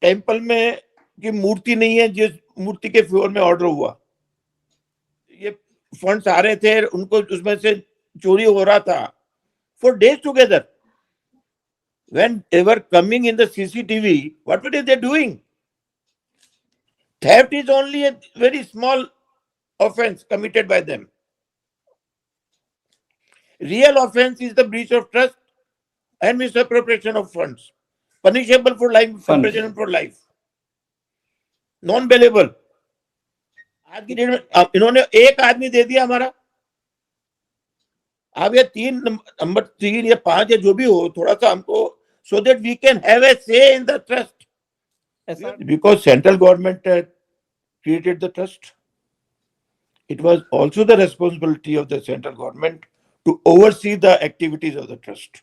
Temple में की मूर्ति नहीं है जिस मूर्ति के फेवर में ऑर्डर हुआ। ये फंड्स आ रहे थे, उनको उसमें से चोरी हो रहा था for days together. When they were coming in the CCTV, what were they doing? Theft is only a very small offense committed by them. Real offense is the breach of trust and misappropriation of funds, punishable for life, imprisonment for life, non-bailable. आज की date में इन्होंने एक आदमी दे दिया हमारा, अब ये 3 नंबर 3 या 5 या जो भी हो, थोड़ा सा हमको, so that we can have a say in the trust. Yes, because central government created the trust. It was also the responsibility of the central government to oversee the activities of the trust.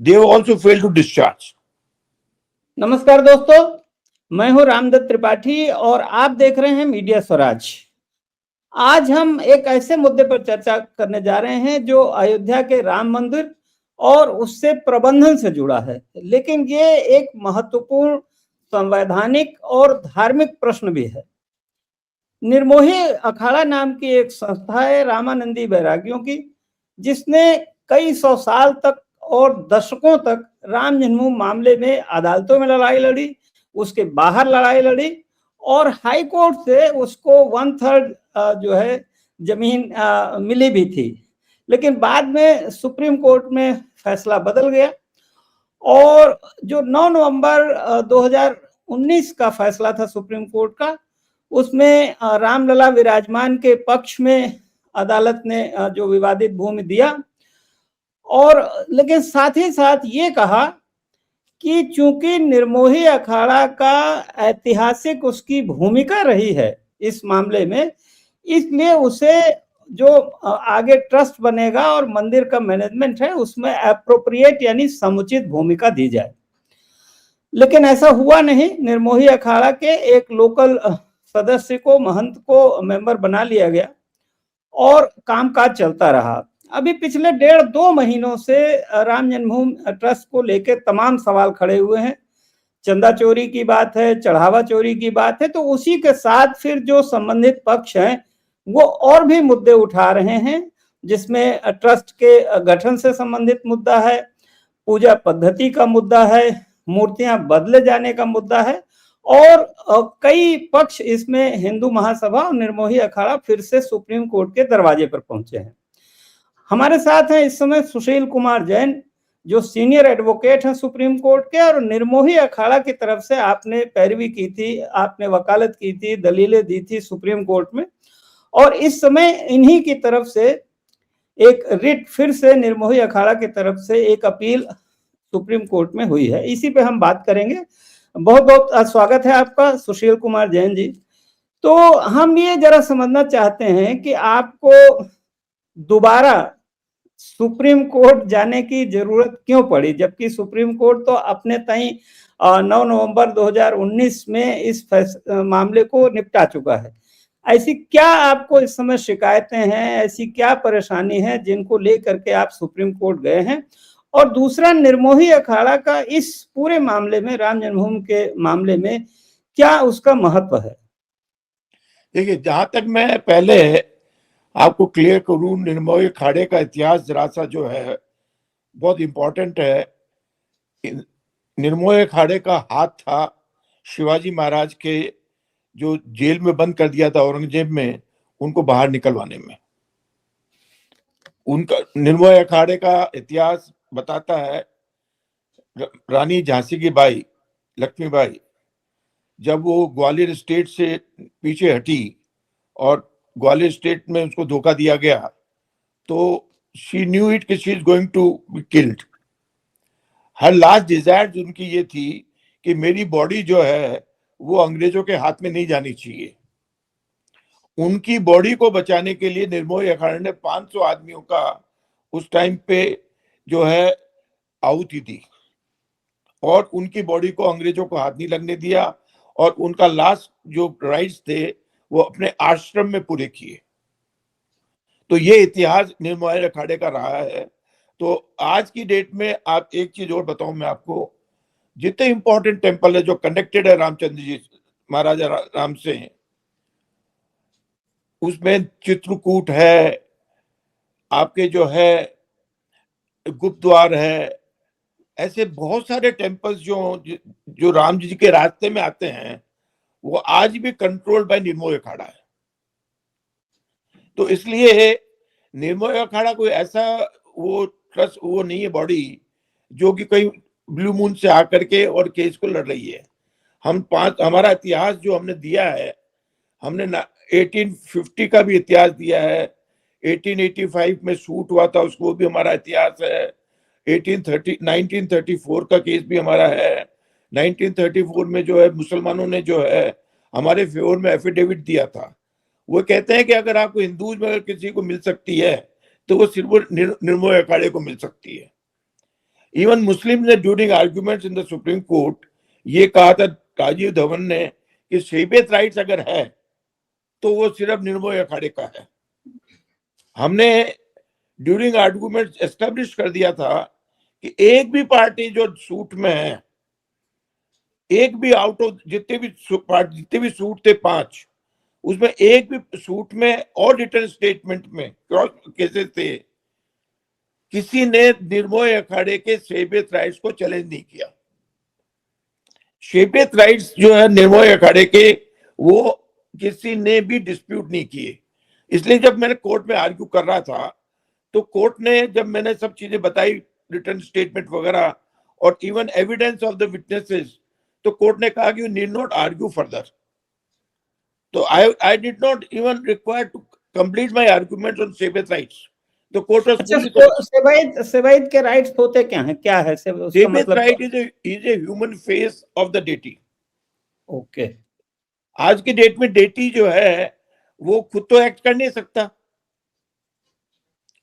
They have also failed to discharge. नमस्कार दोस्तों, मैं हूं रामदत्त त्रिपाठी और आप देख रहे हैं media Swaraj. आज हम एक ऐसे मुद्दे पर चर्चा करने जा रहे हैं जो अयोध्या के राम मंदिर और उससे प्रबंधन से जुड़ा है, लेकिन ये एक महत्वपूर्ण संवैधानिक और धार्मिक प्रश्न भी है। निर्मोही अखाड़ा नाम की एक संस्था है रामानंदी बैरागियों की, जिसने कई सौ साल तक और दशकों तक राम जन्मभूमि मामले में अदालतों में लड़ाई लड़ी, उसके बाहर लड़ाई लड़ी और हाई कोर्ट से उसको 1/3 जो है जमीन मिली भी थी। लेकिन बाद में सुप्रीम कोर्ट में फैसला बदल गया और जो 9 नवंबर 2019 का फैसला था सुप्रीम कोर्ट का, उसमें रामलला विराजमान के पक्ष में अदालत ने जो विवादित भूमि दिया और लेकिन साथ ही साथ ये कहा कि चूंकि निर्मोही अखाड़ा का ऐतिहासिक उसकी भूमिका रही है इस मामले में, इसलिए उसे जो आगे ट्रस्ट बनेगा और मंदिर का मैनेजमेंट है उसमें एप्रोप्रिएट यानी समुचित भूमिका दी जाए। लेकिन ऐसा हुआ नहीं। निर्मोही अखाड़ा के एक लोकल सदस्य को, महंत को मेंबर बना लिया गया और कामकाज चलता रहा। अभी पिछले 1.5-2 महीनों से राम जन्मभूमि ट्रस्ट को लेकर तमाम सवाल खड़े हुए हैं। चंदा चोरी की बात है, चढ़ावा चोरी की बात है, तो उसी के साथ फिर जो संबंधित पक्ष हैं वो और भी मुद्दे उठा रहे हैं, जिसमें ट्रस्ट के गठन से संबंधित मुद्दा है, पूजा पद्धति का मुद्दा है, मूर्तियां बदले जाने का मुद्दा है और कई पक्ष इसमें हिंदू महासभा और निर्मोही अखाड़ा फिर से सुप्रीम कोर्ट के दरवाजे पर पहुंचे हैं। हमारे साथ हैं इस समय सुशील कुमार जैन, जो सीनियर एडवोकेट हैं सुप्रीम कोर्ट के, और निर्मोही अखाड़ा की तरफ से आपने पैरवी की थी, आपने वकालत की थी, दलीलें दी थी सुप्रीम कोर्ट में, और इस समय इन्हीं की तरफ से एक रिट फिर से निर्मोही अखाड़ा की तरफ से एक अपील सुप्रीम कोर्ट में हुई है। इसी पे हम बात करेंगे। बहुत बहुत स्वागत है आपका सुशील कुमार जैन जी। तो हम ये जरा समझना चाहते हैं कि आपको दोबारा सुप्रीम कोर्ट जाने की जरूरत क्यों पड़ी, जबकि सुप्रीम कोर्ट तो अपने तई 9 नवंबर 2019 में इस मामले को निपटा चुका है। ऐसी क्या आपको इस समय शिकायतें हैं, ऐसी क्या परेशानी है जिनको लेकर के आप सुप्रीम कोर्ट गए हैं? और दूसरा, निर्मोही अखाड़ा का इस पूरे मामले में, राम जन्मभूमि के मामले में, क्या उसका महत्व है? देखिए, जहां तक मैं पहले आपको क्लियर करूं, निर्मोही अखाड़े का इतिहास जरा सा जो है बहुत इंपॉर्टेंट है। निर्मोही अखाड़े का हाथ था शिवाजी महाराज के, जो जेल में बंद कर दिया था औरंगजेब में, उनको बाहर निकलवाने में। उनका निर्मोही अखाड़े का इतिहास बताता है, रानी झांसी की बाई लक्ष्मीबाई जब वो ग्वालियर स्टेट से पीछे हटी और ग्वालियर स्टेट में उसको धोखा दिया गया, तो शी न्यू इट कि she is going to be killed. Her last desire उनकी ये थी कि मेरी बॉडी जो है वो अंग्रेजों के हाथ में नहीं जानी चाहिए। उनकी बॉडी को बचाने के लिए निर्मोही अखाड़े ने 500 आदमियों का उस टाइम पे जो है आहुति दी और उनकी बॉडी को अंग्रेजों को हाथ नहीं लगने दिया और उनका लास्ट जो राइट्स थे वो अपने आश्रम में पूरे किए। तो ये इतिहास निर्मोही अखाड़े का रहा है। तो आज की डेट में आप एक चीज और बताऊं मैं आपको, जितने इंपॉर्टेंट टेम्पल है जो कनेक्टेड है रामचंद्र जी महाराजा राम से, उसमें चित्रकूट है, आपके जो है गुरुद्वार है, ऐसे बहुत सारे टेम्पल्स जो राम जी के रास्ते में आते हैं, वो आज भी कंट्रोल्ड बाय निर्मोही अखाड़ा है। तो इसलिए निर्मोही अखाड़ा कोई ऐसा वो ट्रस्ट वो नहीं है बॉडी जो कि कोई ब्लू मून से आकर के और केस को लड़ रही है। हमारा इतिहास जो हमने दिया है, हमने 1850 का भी इतिहास दिया है, 1885 में शूट हुआ था उसको भी हमारा इतिहास है, 1934 का केस भी हमारा है, 1934 में जो है मुसलमानों ने जो है हमारे फेवर में एफिडेविट दिया था। वो कहते हैं कि अगर आपको हिंदूज में अगर किसी को मिल सकती है तो वो सिर्फ निर्मोही अखाड़े को मिल सकती है। इवन मुस्लिम ने during arguments in the supreme court ये कहा था राजीव धवन ने कि शरीयत राइट्स अगर है तो वो सिर्फ निर्मोही अखाड़े का है। हमने ड्यूरिंग आर्ग्यूमेंट एस्टेब्लिश कर दिया था कि एक भी पार्टी जो सूट में है, एक भी आउट ऑफ जितने भी सूट थे 5, उसमें एक भी सूट में और रिटर्न स्टेटमेंट में क्रॉस केसेस थे, किसी ने निर्मोही अखाड़े के शरीयत राइट्स को चैलेंज नहीं किया। शरीयत राइट्स जो है निर्मोही अखाड़े के, वो किसी ने भी डिस्प्यूट नहीं किए। इसलिए जब मैंने कोर्ट में आर्ग्यू कर रहा था तो कोर्ट ने जब मैंने सब चीजें बताई, रिटर्न स्टेटमेंट वगैरह और even evidence of the witnesses, तो कोर्ट ने कहा कि you need not argue further. तो I did not even require to complete my argument on शरीयत राइट्स। तो कोर्ट वाज फुल्ली सेवायत के राइट्स होते क्या है? शरीयत right is a human face of the deity. Okay. आज की डेट में डेटी जो है वो खुद तो एक्ट कर नहीं सकता,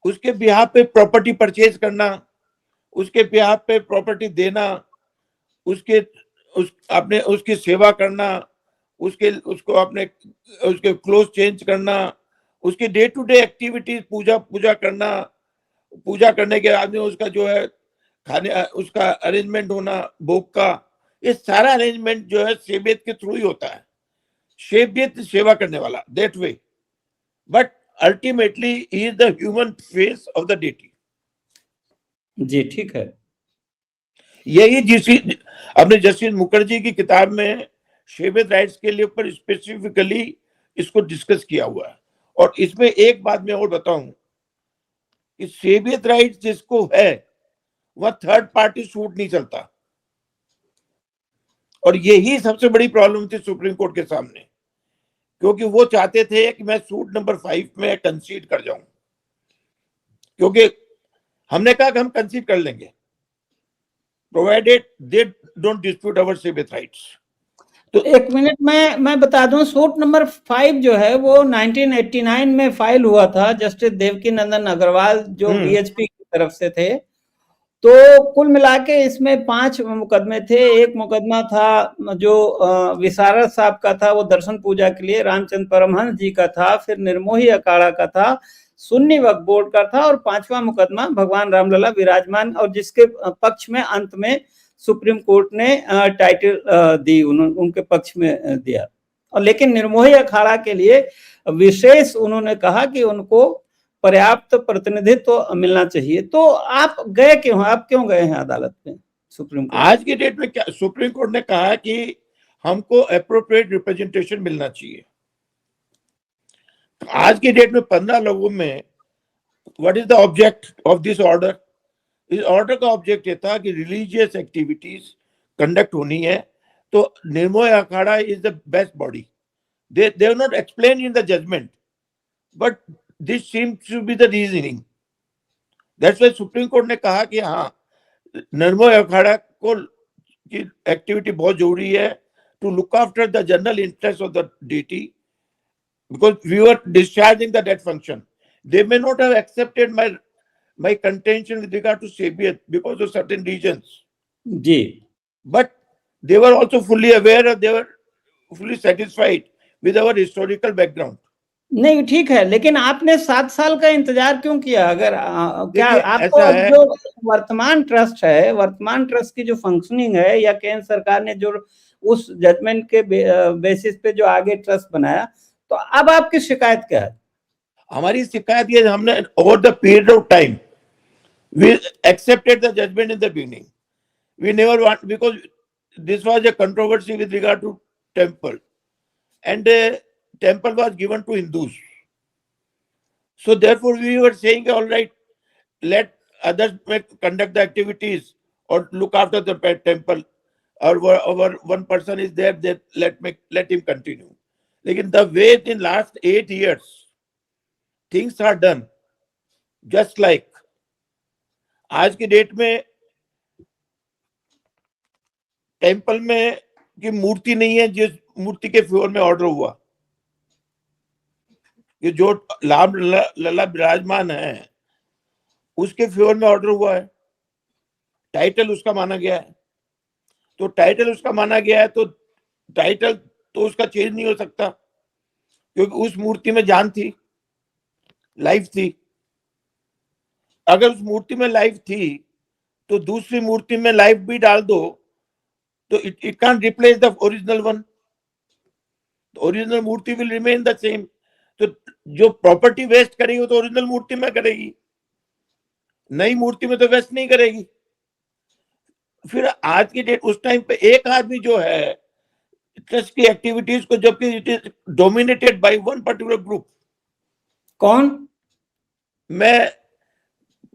उसके बिहाफ पे प्रॉपर्टी परचेज करना, उसके बिहाफ पे प्रॉपर्टी देना, उसकी सेवा करना, उसके क्लोथ चेंज करना, उसके डे टू डे एक्टिविटीज, पूजा करने के बाद में उसका जो है खाने उसका अरेंजमेंट होना, भोग का, ये सारा अरेंजमेंट जो है शरीयत के थ्रू ही होता है। शरीयत सेवा करने वाला that way, but ultimately he is the human face of the deity. जी ठीक है। यही अपने जस्टिस मुखर्जी की किताब में शरीयत राइट्स के लिए ऊपर स्पेसिफिकली इसको डिस्कस किया हुआ है। और इसमें एक बात मैं और बताऊं कि शरीयत राइट्स जिसको है वह थर्ड पार्टी सूट नहीं चलता, और यही सबसे बड़ी प्रॉब्लम थी सुप्रीम कोर्ट के सामने, क्योंकि वो चाहते थे कि मैं सूट नंबर 5 में कंसीड कर जाऊं, क्योंकि हमने कहा कि हम कंसीड कर लेंगे provided they don't dispute our शरीयत राइट्स। तो एक मिनट मैं बता दूं, सूट नंबर 5 जो है वो 1989 में फाइल हुआ था जस्टिस देवकी नंदन अग्रवाल जो बीएचपी की तरफ से थे। तो कुल मिला के इसमें 5 मुकदमे थे। एक मुकदमा था जो विशारद साहब का था, वो दर्शन पूजा के लिए, रामचंद्र परमहंस जी का था, फिर निर्मोही अखाड़ा का था, सुन्नी वक्फ बोर्ड का था, और 5वां मुकदमा भगवान रामलला विराजमान, और जिसके पक्ष में अंत में सुप्रीम कोर्ट ने टाइटल दी, उनके पक्ष में दिया। और लेकिन निर्मोही अखाड़ा के लिए विशेष उन्होंने कहा कि उनको पर्याप्त प्रतिनिधित्व तो मिलना चाहिए। तो आप गए क्यों, आप क्यों गए हैं अदालत में सुप्रीम कोर्ट? आज की डेट में क्या सुप्रीम कोर्ट ने कहा कि हमको एप्रोप्रिएट रिप्रेजेंटेशन मिलना चाहिए। आज की डेट में 15 लोगों में what is the object of this order? इस ऑर्डर का ऑब्जेक्ट ये था कि रिलीजियस एक्टिविटीज कंडक्ट होनी है, तो Nirmohi Akhara is the best body. They have not explain in the judgement, but this seems to be the reasoning. That's why supreme court ने कहा कि हाँ, निर्मोही अखाड़ा को की एक्टिविटी बहुत जरूरी है to look after the general interest of the deity, because we were discharging the debt function. They may not have accepted my contention with regard to Shebiyat because of certain reasons. जी. But they were also fully aware, and they were fully satisfied with our historical background. नहीं ठीक है, लेकिन आपने 7 साल का इंतजार क्यों किया? अगर क्या देखिए आपको ऐसा है, जो वर्तमान ट्रस्ट है, वर्तमान ट्रस्ट की जो फंक्शनिंग है, या केंद्र सरकार ने जो उस जजमेंट के बेसिस पे जो आगे ट्रस्ट बनाया, तो अब आपकी शिकायत क्या है? हमारी शिकायत ये, हमने over the period of time we accepted the judgement in the beginning, we never want, because this was a controversy with regard to temple, and temple was given to Hindus. So therefore we were saying, all right, let others conduct the activities or look after the temple, or one person is there, that let him continue. Lekin the way in last 8 years things are done, just like आज की date में temple में की मूर्ति नहीं है, जिस मूर्ति के favour में ऑर्डर हुआ, कि जो लाभ लला विराजमान है उसके फेवर में ऑर्डर हुआ है, टाइटल उसका माना गया है, तो टाइटल उसका माना गया है, तो टाइटल तो उसका चेंज नहीं हो सकता, क्योंकि उस मूर्ति में जान थी, लाइफ थी। अगर उस मूर्ति में लाइफ थी तो दूसरी मूर्ति में लाइफ भी डाल दो, तो it can replace the original one, original मूर्ति विल रिमेन द सेम। तो जो प्रॉपर्टी वेस्ट करेगी वो तो ओरिजिनल मूर्ति में करेगी, नई मूर्ति में तो वेस्ट नहीं करेगी। फिर आज की डेट, उस टाइम पे एक आदमी जो है ट्रस्ट की एक्टिविटीज को, जबकि it is dominated by one particular group. कौन? मैं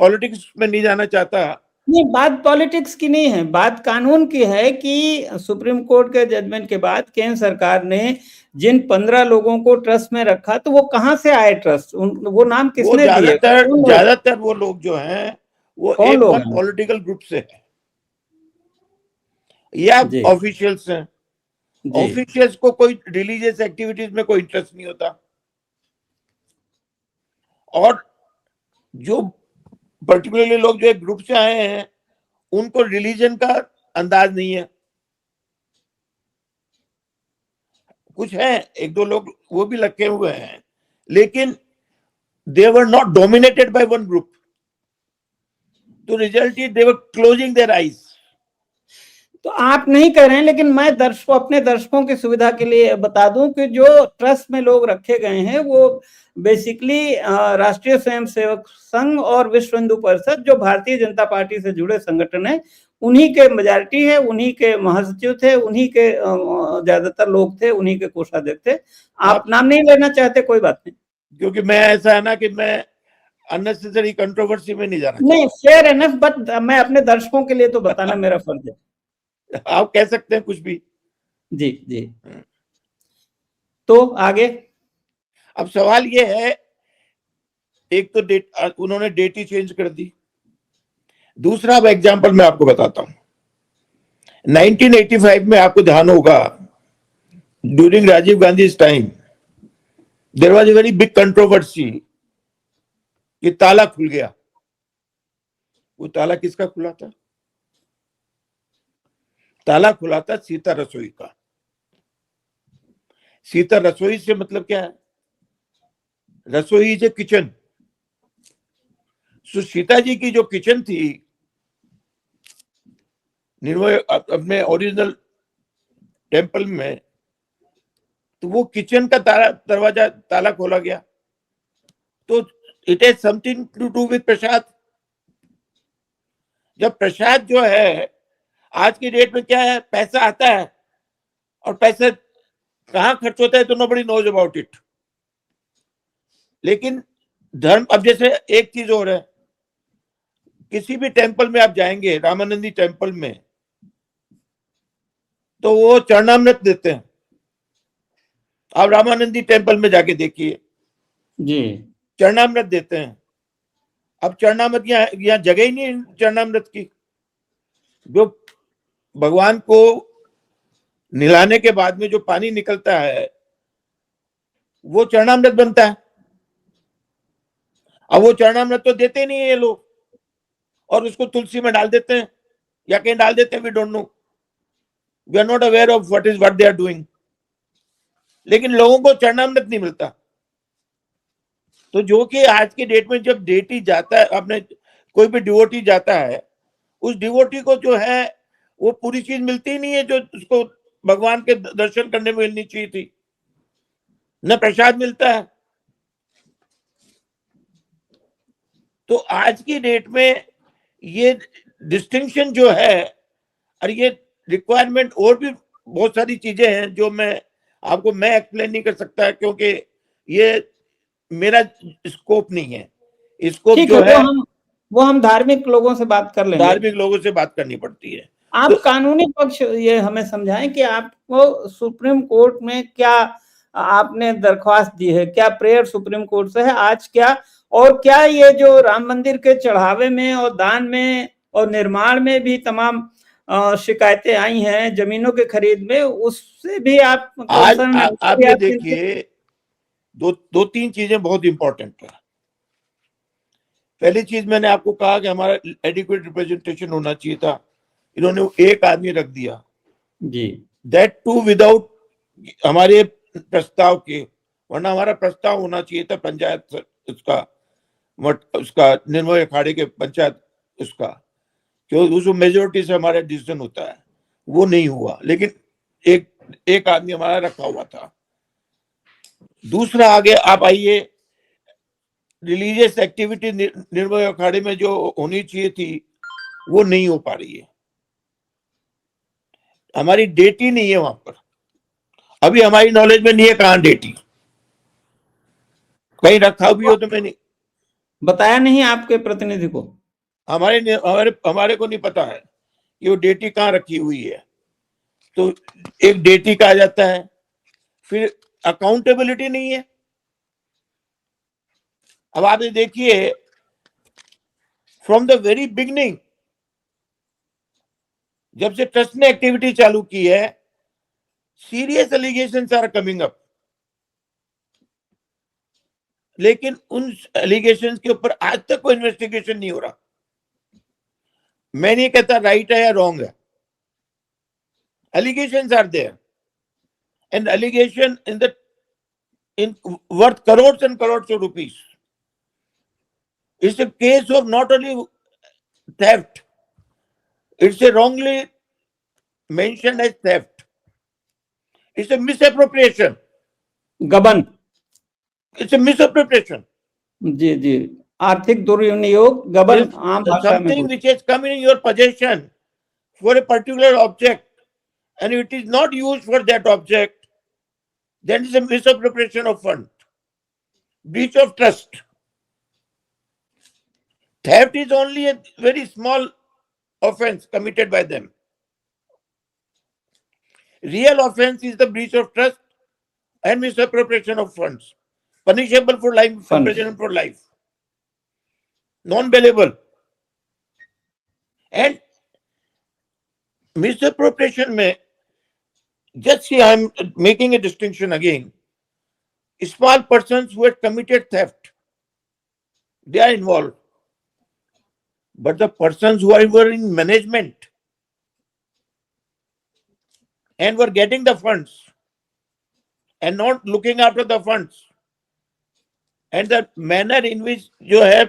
पॉलिटिक्स में नहीं जाना चाहता। नहीं, बात पॉलिटिक्स की नहीं है, बात कानून की है कि सुप्रीम कोर्ट के जजमेंट के बाद केंद्र सरकार ने जिन 15 लोगों को ट्रस्ट में रखा, तो वो कहां से आए ट्रस्ट? वो नाम किसने दिए? ज्यादातर वो लोग जो हैं वो एक वन पॉलिटिकल ग्रुप से है या ऑफिशियल्स हैं। ऑफिशियल्स को कोई रिलीजियस एक्टिविटीज में कोई इंटरेस्ट नहीं होता, और जो पर्टिकुलरली लोग जो एक ग्रुप से आए हैं उनको रिलीजन का अंदाज नहीं है। कुछ है, एक दो लोग वो भी लगे हुए हैं, लेकिन they were not dominated by one group, तो result is they were closing their eyes. तो आप नहीं कह रहे हैं, लेकिन मैं अपने दर्शकों की सुविधा के लिए बता दूं कि जो ट्रस्ट में लोग रखे गए हैं वो बेसिकली राष्ट्रीय स्वयंसेवक संघ और विश्व हिंदू परिषद, जो भारतीय जनता पार्टी से जुड़े संगठन है, उन्हीं के मेजॉरिटी है, उन्हीं के महासचिव थे, उन्हीं के ज्यादातर लोग थे, उन्हीं के कोषाध्यक्ष थे। आप नाम नहीं लेना चाहते, कोई बात नहीं, क्योंकि मैं ऐसा है ना कि मैं अननेसेसरी कंट्रोवर्सी में नहीं जाना। नहीं, फेयर एनफ, बट मैं अपने दर्शकों के लिए तो बताना मेरा फर्ज है। आप कह सकते हैं कुछ भी। जी जी। तो आगे अब सवाल ये है, एक तो डेट, उन्होंने डेट ही चेंज कर दी। दूसरा अब एग्जांपल मैं आपको बताता हूं। 1985 में आपको ध्यान होगा, during Rajiv Gandhi time there was a very big controversy कि ताला खुल गया। वो ताला किसका खुला था? ताला खुला था सीता रसोई का। सीता रसोई से मतलब क्या है? रसोई इज ए किचन। सो सीता जी की जो किचन थी निर्भय अपने ओरिजिनल टेम्पल में, तो वो किचन का दरवाजा ताला खोला गया, तो it has something to do with prasad. जब प्रसाद जो है आज की डेट में क्या है, पैसा आता है और पैसा कहां खर्च होता है तो नोबडी नोज अबाउट इट। लेकिन धर्म, अब जैसे एक चीज और है, किसी भी टेम्पल में आप जाएंगे, रामानंदी टेम्पल में, तो वो चरणामृत देते हैं। आप रामानंदी टेम्पल में जाके देखिए जी, चरणामृत देते हैं। अब चरणामृत यहाँ जगह ही नहीं चरणामृत की। जो भगवान को नहलाने के बाद में जो पानी निकलता है वो चरणामृत बनता है। अब वो चरणामृत तो देते नहीं है ये लोग, और उसको तुलसी में डाल देते हैं या कहीं डाल देते हैं, we don't know, we are not aware of what they are doing. लेकिन लोगों को चरणामृत नहीं मिलता। तो जो कि आज के डेट में जब डेटी जाता है, अपने कोई भी डिवोटी जाता है, उस डिवोटी को जो है वो पूरी चीज मिलती ही नहीं है जो उसको भगवान के दर्शन करने में मिलनी चाहिए थी, न प्रसाद मिलता है। तो आज की डेट में ये डिस्टिंक्शन जो है, और ये रिक्वायरमेंट, और भी बहुत सारी चीजें हैं जो मैं एक्सप्लेन नहीं कर सकता क्योंकि ये मेरा स्कोप नहीं है। स्कोप ठीक जो है, है वो हम धार्मिक लोगों से बात कर लेंगे। धार्मिक लोगों से बात करनी पड़ती है। आप कानूनी पक्ष ये हमें समझाएं कि आपको सुप्रीम कोर्ट में क्या आपने दरख्वास्त दी है, क्या प्रेयर सुप्रीम कोर्ट से है आज, क्या और क्या ये जो राम मंदिर के चढ़ावे में और दान में और निर्माण में भी तमाम शिकायतें आई हैं जमीनों के खरीद में, उससे भी आप आज कंसर्न है? आप ये देखिए, दो तीन चीजें बहुत इंपॉर्टेंट है। पहली चीज मैंने आपको कहा कि हमारा एडिक्वेट रिप्रेजेंटेशन होना चाहिए था, इन्होंने एक आदमी रख दिया जी, दैट टू विदाउट हमारे प्रस्ताव के, वरना हमारा प्रस्ताव होना चाहिए था पंचायत उसका निर्मोही अखाड़े के पंचायत उसका, क्यों उस मेजोरिटी से हमारा डिसीजन होता है, वो नहीं हुआ। लेकिन एक आदमी हमारा रखा हुआ था। दूसरा, आगे आप आइए, रिलीजियस एक्टिविटी निर्मोही अखाड़े में जो होनी चाहिए थी वो नहीं हो पा रही है, हमारी डेटी नहीं है वहां पर, अभी हमारी नॉलेज में नहीं है कहां डेटी, कहीं रखा भी हो तो मैंने बताया नहीं आपके प्रतिनिधि को? हमारे को नहीं पता है कि वो डेटी कहां रखी हुई है। तो एक डेटी कहा जाता है, फिर अकाउंटेबिलिटी नहीं है। अब आप ये देखिए, फ्रॉम द वेरी बिगनिंग जब से ट्रस्ट ने एक्टिविटी चालू की है, serious allegations are coming up, लेकिन उन एलिगेशंस के ऊपर आज तक कोई इन्वेस्टिगेशन नहीं हो रहा। मैं नहीं कहता राइट है या रॉन्ग है, allegations are there, and allegation in worth crores and crores of rupees. It's a case of not only theft, it's a wrongly mentioned as theft, it's a misappropriation, गबन, it's a misappropriation. जी जी, आर्थिक दुर्विनियोग, गबन आम भाषा में Something which has come in your possession for a particular object and it is not used for that object, then it's a misappropriation of fund, breach of trust. Theft is only a very small offense committed by them. Real offense is the breach of trust and misappropriation of funds, punishable for life, imprisonment for life, non-bailable. And misappropriation may, just see, I am making a distinction again. Small persons who have committed theft, they are involved. But the persons who were in management and were getting the funds and not looking after the funds, and the manner in which जो है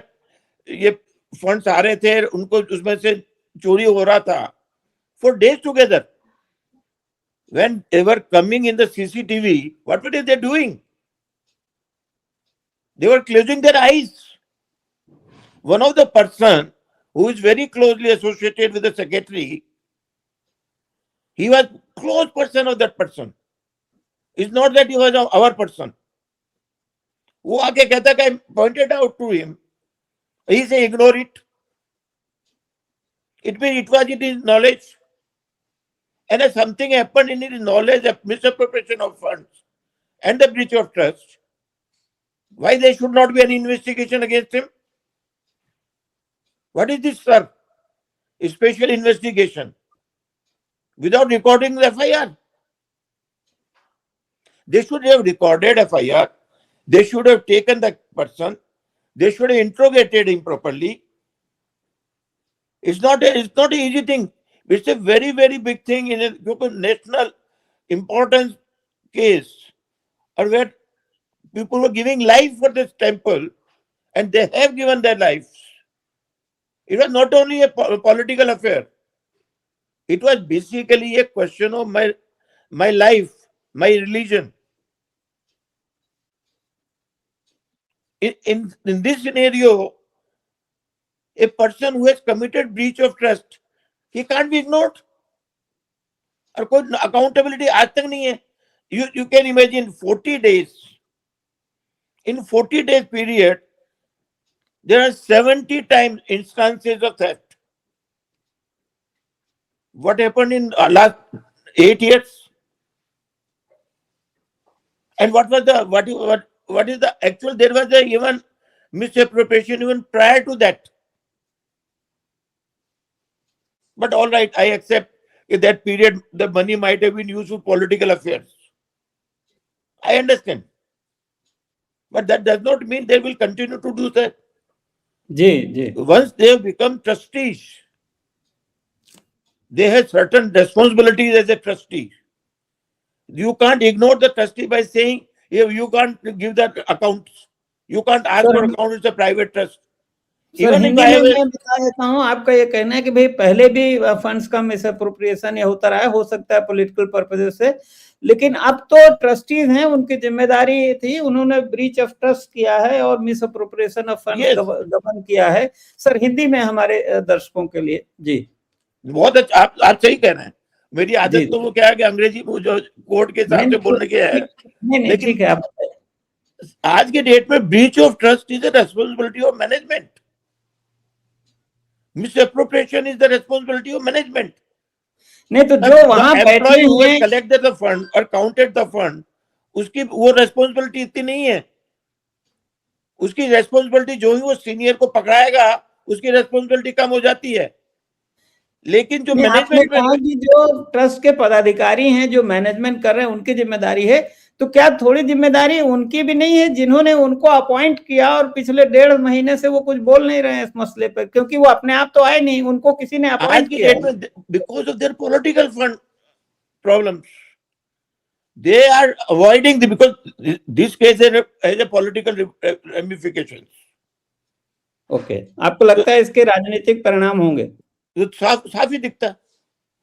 ये funds आ रहे थे, उनको उसमें से चोरी हो रहा था for days together. When they were coming in the CCTV, what were they doing? They were closing their eyes. One of the person who is very closely associated with the secretary, he was close person of that person. It's not that he was our person. वो आके कहता कि I pointed out to him, he say ignore it. It means it was in his knowledge, and if something happened in his knowledge of misappropriation of funds and the breach of trust, why there should not be an investigation against him? What is this, sir? A special investigation without recording the FIR. They should have recorded FIR. They should have taken the person. They should have interrogated him properly. It's not an easy thing. It's a very, very big thing in a national importance case, or where people were giving life for this temple, and they have given their lives. It was not only a political affair. It was basically a question of my life, my religion. In this scenario, a person who has committed breach of trust, he can't be ignored. और कोई accountability आज तक नहीं है. You can imagine 40 days. In 40 days period, there are 70 times instances of theft. What happened in last 8 years? And what is the actual? There was a even misappropriation even prior to that. But all right, I accept in that period the money might have been used for political affairs. I understand. But that does not mean they will continue to do that. जी. Once they have become trustees, they have certain responsibilities as a trustee. You can't ignore the trustee by saying you can't give that accounts. You can't ask for account. It's a private trust. Sir Hindi में मैं बता देता हूँ. आपका ये कहना है कि भाई पहले भी फंड्स का मिसअप्रोप्रिएशन ये होता रहा है, हो सकता है पॉलिटिकल पर्पसेस से, लेकिन अब तो ट्रस्टीज हैं, उनकी जिम्मेदारी थी, उन्होंने ब्रीच ऑफ ट्रस्ट किया है और मिसअप्रोप्रिएशन ऑफ फंड्स गबन किया है. सर हिंदी में हमारे दर्शकों के लिए. जी बहुत अच्छा, आप सही कह रहे हैं. मेरी आदत तो वो क्या है कि अंग्रेजी में जो कोर्ट के हिसाब से बोलने के है. नहीं ठीक है. आज के डेट में breach of trust is the responsibility of management. Misappropriation is the responsibility of management. नहीं तो जो वहां बैठे हैं, collected the fund or counted the fund, उसकी वो responsibility इतनी नहीं है. उसकी responsibility जो ही वो senior को पकड़ाएगा, उसकी responsibility कम हो जाती है. लेकिन जो मैनेजमेंट में जो ट्रस्ट के पदाधिकारी हैं, जो मैनेजमेंट कर रहे हैं, उनकी जिम्मेदारी है. तो क्या थोड़ी जिम्मेदारी उनकी भी नहीं है, जिन्होंने उनको अपॉइंट किया और पिछले 1.5 महीने से वो कुछ बोल नहीं रहे हैं इस मसले पर, क्योंकि वो अपने आप तो आए नहीं, उनको किसी ने अपॉइंट किया. Because of their political fund problems they are avoiding because this case has a political ramifications. Okay, आपको लगता है इसके राजनीतिक परिणाम होंगे? तो साफ ही दिखता.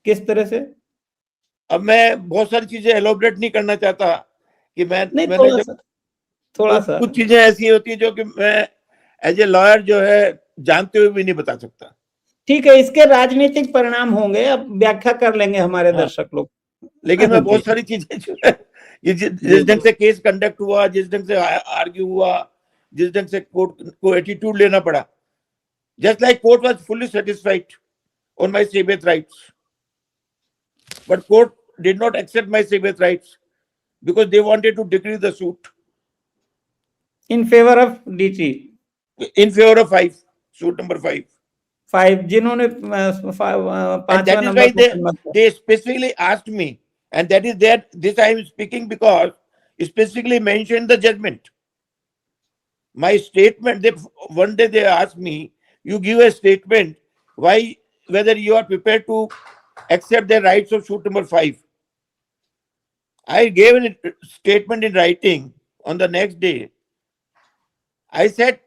किस तरह से? अब मैं बहुत सारी चीजें एलोबरेट नहीं करना चाहता कि मैंने थोड़ा सा कुछ चीजें ऐसी होती है जो कि मैं एज ए लॉयर जो है जानते हुए भी नहीं बता सकता. ठीक है, इसके राजनीतिक परिणाम होंगे, अब व्याख्या कर लेंगे हमारे दर्शक लोग. लेकिन मैं बहुत सारी चीजें जो है जिस ढंग से केस कंडक्ट हुआ, जिस ढंग से आर्ग्यू हुआ, जिस ढंग से कोर्ट को एटीट्यूड लेना पड़ा, just like court was fully satisfied on my shebait rights, but court did not accept my sebias rights because they wanted to decrease the suit in favor of DT, in favor of 5, suit number 5, जिन्होंने and that is why they specifically asked me, and that is that this I am speaking because specifically mentioned the judgment. My statement, one day they asked me, you give a statement why, whether you are prepared to accept the rights of suit number 5. I gave a statement in writing on the next day. I said,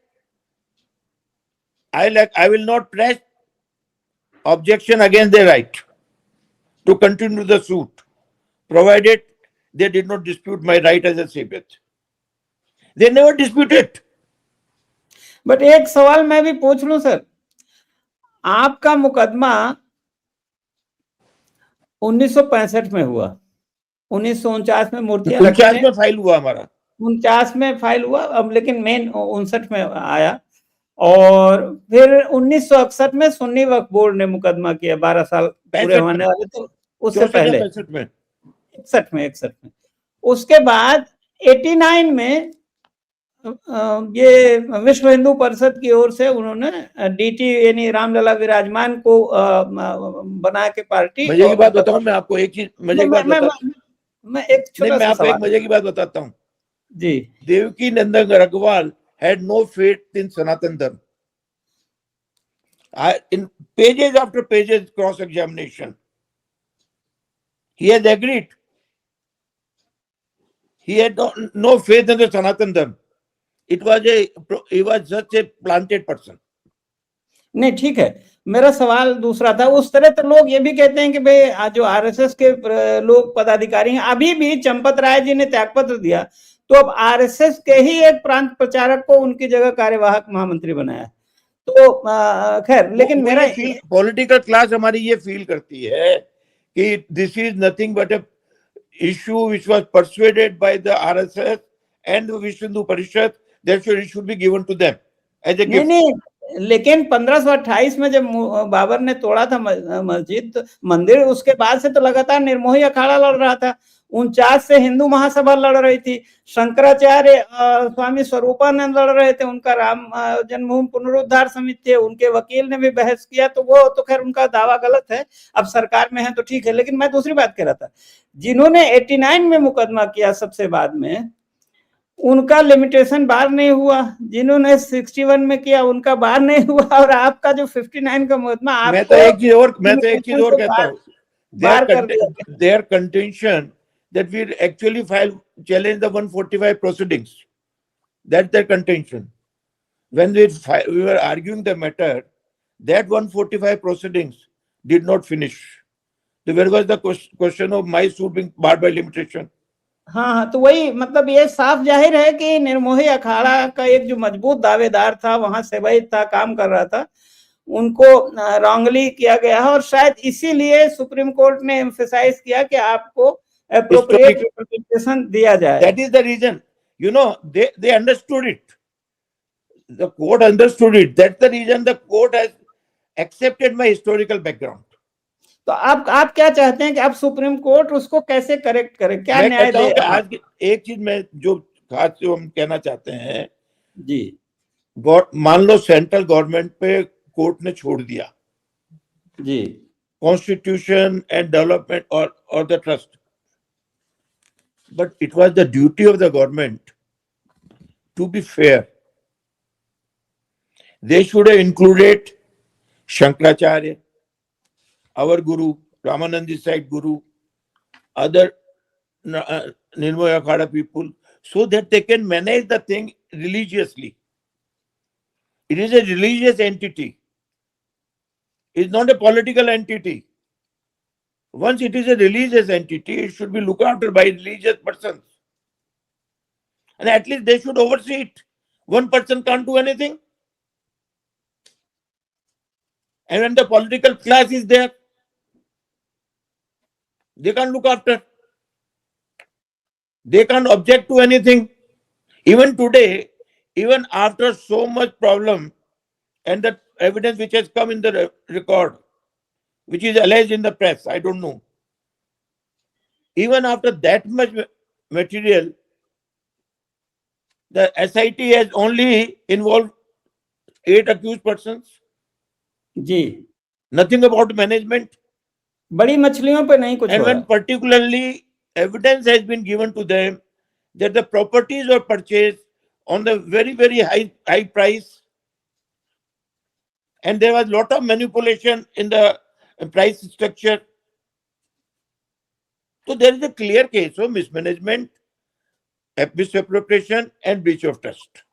I will not press objection against their right to continue the suit, provided they did not dispute my right as a sabiat. They never disputed. But एक सवाल मैं भी पूछ लूं sir, आपका मुकदमा 1965 में हुआ, 1949 में मूर्तियां 49 में फाइल हुआ हमारा, 49 में फाइल हुआ, अब लेकिन मेन 59 में आया, और फिर 1961 में सुन्नी वक्फ बोर्ड ने मुकदमा किया, 12 साल पूरे होने वाले. तो उससे पहले 61 में उसके बाद 89 में ये विश्व हिंदू परिषद की ओर से उन्होंने डीटी यानी रामलला विराजमान को बना के पार्टी. मजे की बात बताऊं मैं आपको, एक चीज मजे की बात मैं एक छोटा सा आपको एक मजे की बात बताता हूँ जी. देवकी नंदन Agarwal had no faith in Sanatan Dharma. In pages after pages cross examination, he has agreed. He had no faith in the Sanatan Dharma. It was he was just a planted person. नहीं ठीक है, मेरा सवाल दूसरा था। उस तरह तो लोग ये भी कहते हैं कि भाई जो आरएसएस के लोग पदाधिकारी हैं, अभी भी चंपत राय जी ने त्यागपत्र दिया तो अब आरएसएस के ही एक प्रांत प्रचारक को उनकी जगह कार्यवाहक महामंत्री बनाया। तो खैर, लेकिन मेरा पॉलिटिकल क्लास हमारी ये फील करती है कि this is nothing but a issue which was persuaded by the RSS and विश्व Hindu Parishad, therefore it should be given to them as a gift. नहीं, लेकिन 1528 में जब बाबर ने तोड़ा था मस्जिद, तो मंदिर, उसके बाद से तो लगातार निर्मोही अखाड़ा लड़ रहा था। 49 से हिंदू महासभा लड़ रही थी, शंकराचार्य स्वामी स्वरूपानंद लड़ रहे थे, उनका राम जन्मभूमि पुनरुद्धार समिति है, उनके वकील ने भी बहस किया। तो वो तो खैर उनका दावा गलत है, अब सरकार में है तो ठीक है। लेकिन मैं दूसरी बात कह रहा था, जिन्होंने 89 में मुकदमा किया सबसे बाद में, उनका लिमिटेशन बार नहीं हुआ, जिन्होंने 61 में किया उनका बार नहीं हुआ, और आपका जो 59 का मुकदमा, मैं तो एक चीज और कहता हूँ, their contention that we actually challenge the 145 proceedings. That's their contention. When we were arguing the matter, that 145 proceedings did not finish. So where was the question of my suit being barred by limitation? हाँ, तो वही, मतलब ये साफ जाहिर है कि निर्मोही अखाड़ा का एक जो मजबूत दावेदार था, वहां सेवई था, काम कर रहा था, उनको रॉन्गली किया गया है। और शायद इसीलिए सुप्रीम कोर्ट ने एम्फेसाइज किया कि आपको एप्रोप्रिएट रिप्रेजेंटेशन दिया जाए। That is the reason, you know, they understood it. The court understood it. That's the reason the court has accepted my historical background. तो आप क्या चाहते हैं कि आप सुप्रीम कोर्ट उसको कैसे करेक्ट करे, क्या न्याय दे? आज एक चीज मैं जो खास जो हम कहना चाहते हैं जी, मान लो सेंट्रल गवर्नमेंट पे कोर्ट ने छोड़ दिया जी, कॉन्स्टिट्यूशन एंड डेवलपमेंट और the trust, but it was the duty of the government to be fair. They should have included Shankaracharya, our Guru, Ramanandi side Guru, other Nirmohi Akhada people, so that they can manage the thing religiously. It is a religious entity. It is not a political entity. Once it is a religious entity, it should be looked after by religious persons. And at least they should oversee it. One person can't do anything. And when the political class is there, they can't look after. They can't object to anything. Even today, even after so much problem and the evidence which has come in the record, which is alleged in the press, I don't know. Even after that much material, the SIT has only involved 8 accused persons. जी, Nothing about management. बड़ी मछलियों पे नहीं कुछ And हो when रहा। particularly evidence has been given to them that the properties were purchased on the very, very high price, and there was a lot of manipulation in the price structure. So there is a clear case of mismanagement, misappropriation and breach of trust.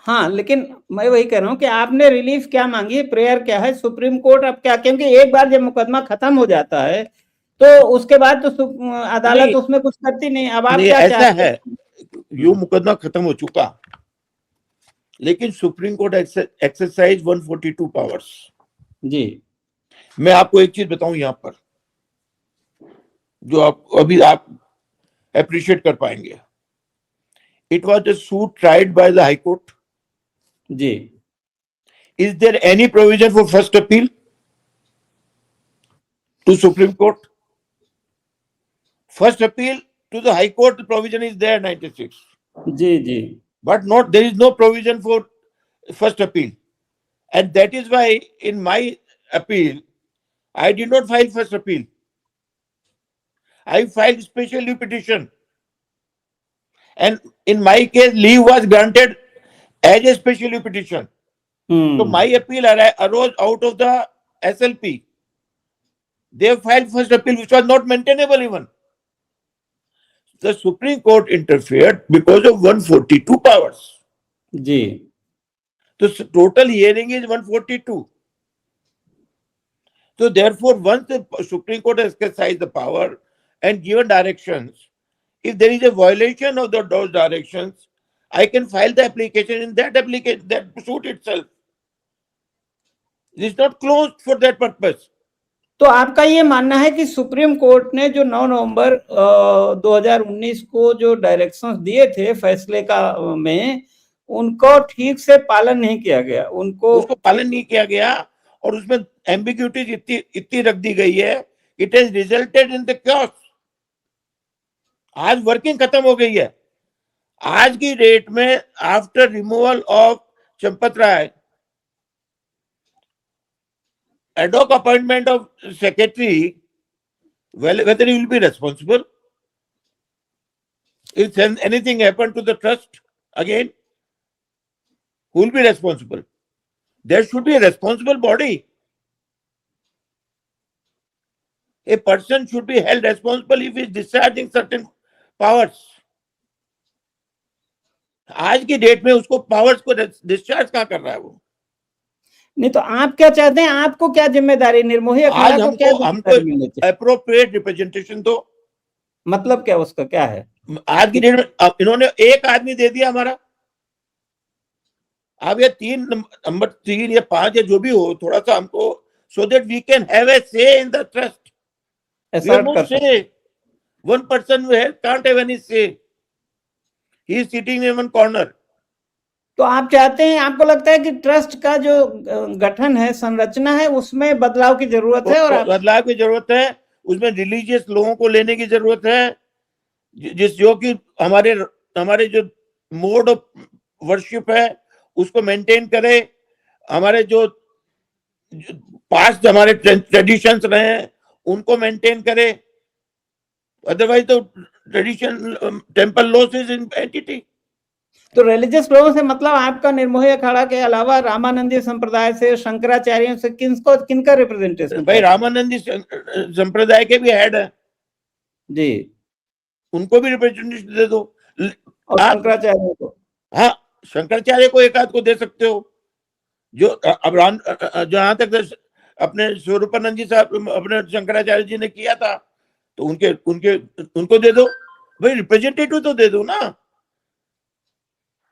हाँ, लेकिन मैं वही कह रहा हूँ कि आपने relief क्या मांगी है, प्रेयर क्या है, सुप्रीम कोर्ट अब क्या, क्योंकि एक बार जब मुकदमा खत्म हो जाता है तो उसके बाद तो अदालत उसमें कुछ करती नहीं। अब आप क्या ऐसा है, यो मुकदमा खत्म हो चुका, लेकिन सुप्रीम कोर्ट एक्सरसाइज 142 पावर्स। जी, मैं आपको एक चीज बताऊं यहाँ पर जो आप अप्रिशिएट कर पाएंगे। It was a suit tried by the High Court. जी, is there any provision for first appeal to Supreme Court? First appeal to the High Court, the provision is there, 96. जी. But there is no provision for first appeal. And that is why in my appeal, I did not file first appeal. I filed special leave petition. And in my case, leave was granted as a special leave petition. So my appeal arose out of the SLP. They filed first appeal, which was not maintainable even. the Supreme Court interfered because of 142 powers. जी, So total hearing is 142. So therefore, once the Supreme Court has exercised the power and given directions, if there is a violation of those directions, I can file the application in that application, that suit itself. It is not closed for that purpose. तो आपका ये मानना है कि supreme court ने जो 9 नवंबर 2019 को जो डायरेक्शंस दिए थे फैसले का में, उनको ठीक से पालन नहीं किया गया, उसको पालन नहीं किया गया और उसमें एम्बिग्यूटीज इतनी रख दी गई है, it has resulted in the chaos. आज वर्किंग खत्म हो गई है. आज की डेट में after removal of Champat Rai, ad hoc appointment of secretary, whether he will be responsible if anything happened to the trust again, who will be responsible? There should be a responsible body. A person should be held responsible if he is discharging certain powers. आज की date में उसको powers को discharge कहाँ कर रहा है वो? नहीं तो आप क्या चाहते हैं, आपको क्या जिम्मेदारी, निर्मोही अखाड़ा को क्या जिम्मेदारी मिलनी चाहिए? एप्रोप्रिएट रिप्रेजेंटेशन दो. मतलब क्या, उसका क्या है? आज की डेट में इन्होंने एक आदमी दे दिया हमारा. अब ये 3 नंबर 3 या 5 या जो भी हो, थोड़ा सा हमको, so that we can have a say in the trust. One person can't have any say. He is sitting in one corner. तो आप चाहते हैं, आपको लगता है कि ट्रस्ट का जो गठन है, संरचना है, उसमें बदलाव की जरूरत है? और बदलाव की जरूरत है. उसमें रिलीजियस लोगों को लेने की जरूरत है, जो कि हमारे जो मोड ऑफ वर्शिप है उसको मेंटेन करे. हमारे जो पास्ट हमारे ट्रेडिशंस रहे हैं उनको मेंटेन करे. अदरवाइज तो tradition temple loss is in entity. तो रिलीजियस लोगों से मतलब आपका निर्मोही अखाड़ा के अलावा रामानंदी संप्रदाय से, शंकराचार्यों से किनका रिप्रेजेंटेशन? भाई रामानंदी संप्रदाय के भी हेड है जी, उनको भी रिप्रेजेंटेशन दे दो. और शंकराचार्य को? हाँ, शंकराचार्य को एक आध को दे सकते हो. जो अब जहां तक अपने स्वरूपानंद जी साहब अपने शंकराचार्य जी ने किया था, तो उनको दे दो भाई. रिप्रेजेंटेटिव तो दे दो ना.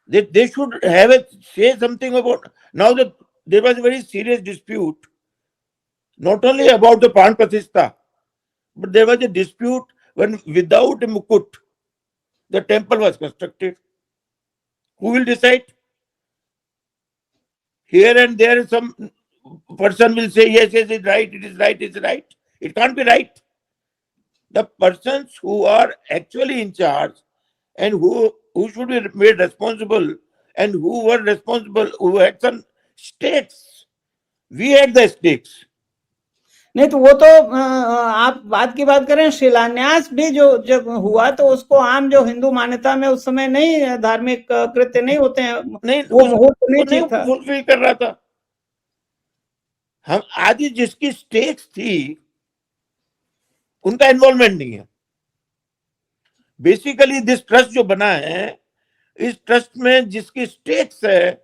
They should have say something about. Now there was a very serious dispute, not only about the Pran Pratishtha, but there was a dispute when without a mukut the temple was constructed. Who will decide? Here and there some person will say yes, it's right, it is right, it's right. It can't be right. The persons who are actually in charge and who should be made responsible and who were responsible, who had some stakes. We had the stakes. नहीं तो वो तो आप बात की बात करें, शिलान्यास भी जो जब हुआ तो उसको आम जो हिंदू मान्यता में उस समय नहीं, धार्मिक कृत्य नहीं होते हैं, नहीं, वो मुहूर्त नहीं था, फुलफिल कर रहा था. हम आदि जिसकी स्टेक्स थी उनका इन्वॉल्वमेंट नहीं है. बेसिकली दिस ट्रस्ट जो बना है, इस ट्रस्ट में जिसकी स्टेक्स है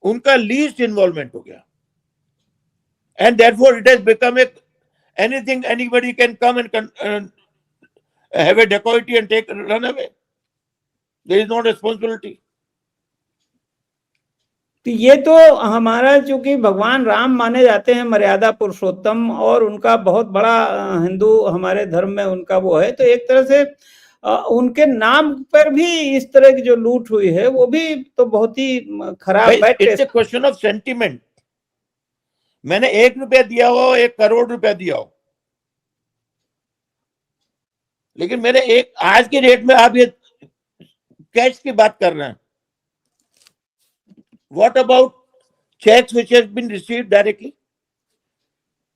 उनका लीस्ट इन्वॉल्वमेंट हो गया. And therefore it has become anything, anybody can come and have a dacoity and take run away. There is no responsibility. तो ये तो हमारा, चूंकि भगवान राम माने जाते हैं मर्यादा पुरुषोत्तम, और उनका बहुत बड़ा हिंदू हमारे धर्म में उनका वो है, तो एक तरह से उनके नाम पर भी इस तरह की जो लूट हुई है वो भी तो बहुत ही खराब है. It's a question of sentiment. मैंने 1 रुपया दिया हो, 1 करोड़ रुपया दिया हो, लेकिन मेरे आज की डेट में आप ये कैश की बात कर रहे हैं. What about checks which has been received directly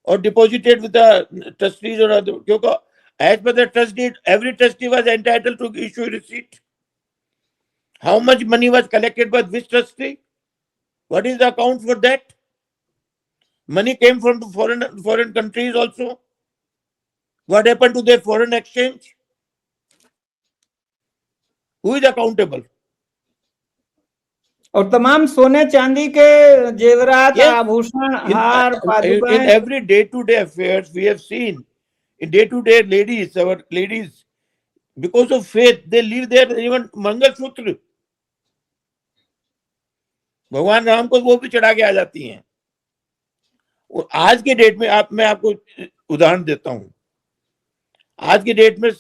or deposited with the trustees or other? Because as per the trust deed, every trustee was entitled to issue a receipt. How much money was collected by which trustee? What is the account for that? Money came from foreign countries also. What happened to their foreign exchange? Who is accountable? और तमाम सोने चांदी के जेवरात, Yes, आभूषण, in हार, in पादुकाएं, every day-to-day affairs we have seen, in day-to-day ladies, our ladies, because of faith, they leave their even मंगल सूत्र, भगवान राम को वो भी चढ़ा के आ जाती हैं। और आज के डेट में मैं आपको उदाहरण देता हूं। आज के डेट में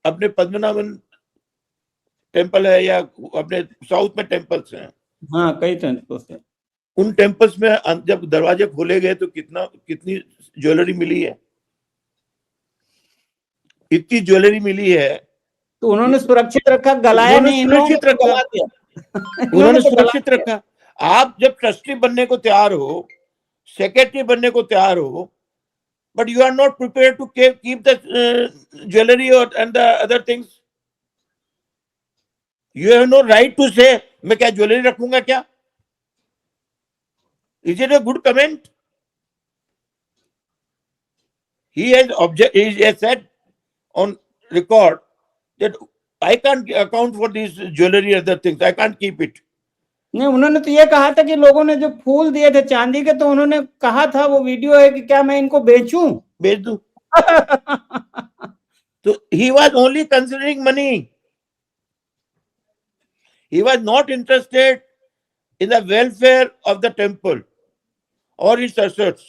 अपने पद्मनाभन टेम्पल है या अपने साउथ में टेम्पल्स हैं, हाँ कई टेम्पल्स हैं, उन टेम्पल्स में जब दरवाजे खोले गए तो कितनी ज्वेलरी मिली है, इतनी ज्वेलरी मिली है। तो उन्होंने सुरक्षित रखा, गलाया नहीं, सुरक्षित रखा, गला दिया। उन्होंने सुरक्षित रखा। आप जब ट्रस्टी बनने को तैयार हो, सेक्रेटरी बनने को तैयार हो, but you are not prepare to keep the jewellery and the other things, you have no right to say मैं क्या ज्वेलरी रखूंगा क्या? Is it a good comment? He has said on record that I can't account for these jewelry and other things. I can't keep it. नहीं, उन्होंने तो ये कहा था कि लोगों ने जो फूल दिए थे चांदी के, तो उन्होंने कहा था, वो वीडियो है, कि क्या मैं इनको बेचूं? बेच दूं? तो he was only considering money. He was not interested in the welfare of the temple or its assets.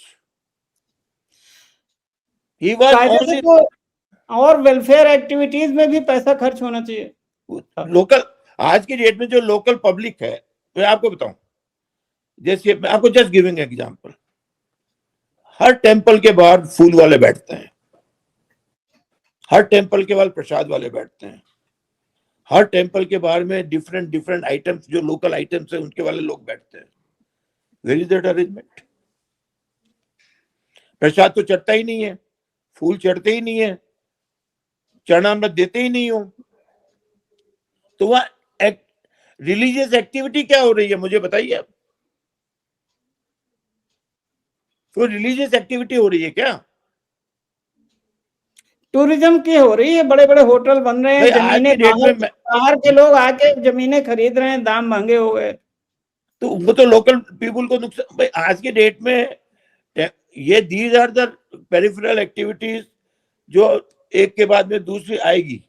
He was only तो और वेलफेयर एक्टिविटीज में भी पैसा खर्च होना चाहिए। लोकल, आज की डेट में जो लोकल पब्लिक है, मैं आपको बताऊं, जैसे मैं आपको जस्ट गिविंग एग्जांपल, हर टेंपल के बाहर फूल वाले बैठते हैं, हर टेंपल के बाहर प्रसाद वाले बैठते हैं, हर टेंपल के बाहर में डिफरेंट आइटम्स, जो लोकल आइटम्स है उनके वाले लोग बैठते हैं। Where is that arrangement? Prasad तो चढ़ता ही नहीं है, फूल चढ़ते ही नहीं है, चरणामृत देते ही नहीं हो, तो वह रिलीजियस एक्टिविटी क्या हो रही है, मुझे बताइए आप। तो रिलीजियस एक्टिविटी हो रही है क्या? टूरिज्म की हो रही है, बड़े बड़े होटल बन रहे हैं, जमीनें बाहर के लोग आके जमीनें खरीद रहे हैं, दाम महंगे हो गए, तो वो तो लोकल पीपुल को नुकसान। भाई आज के डेट में ये these are the peripheral activities जो एक के बाद में दूसरी आएगी।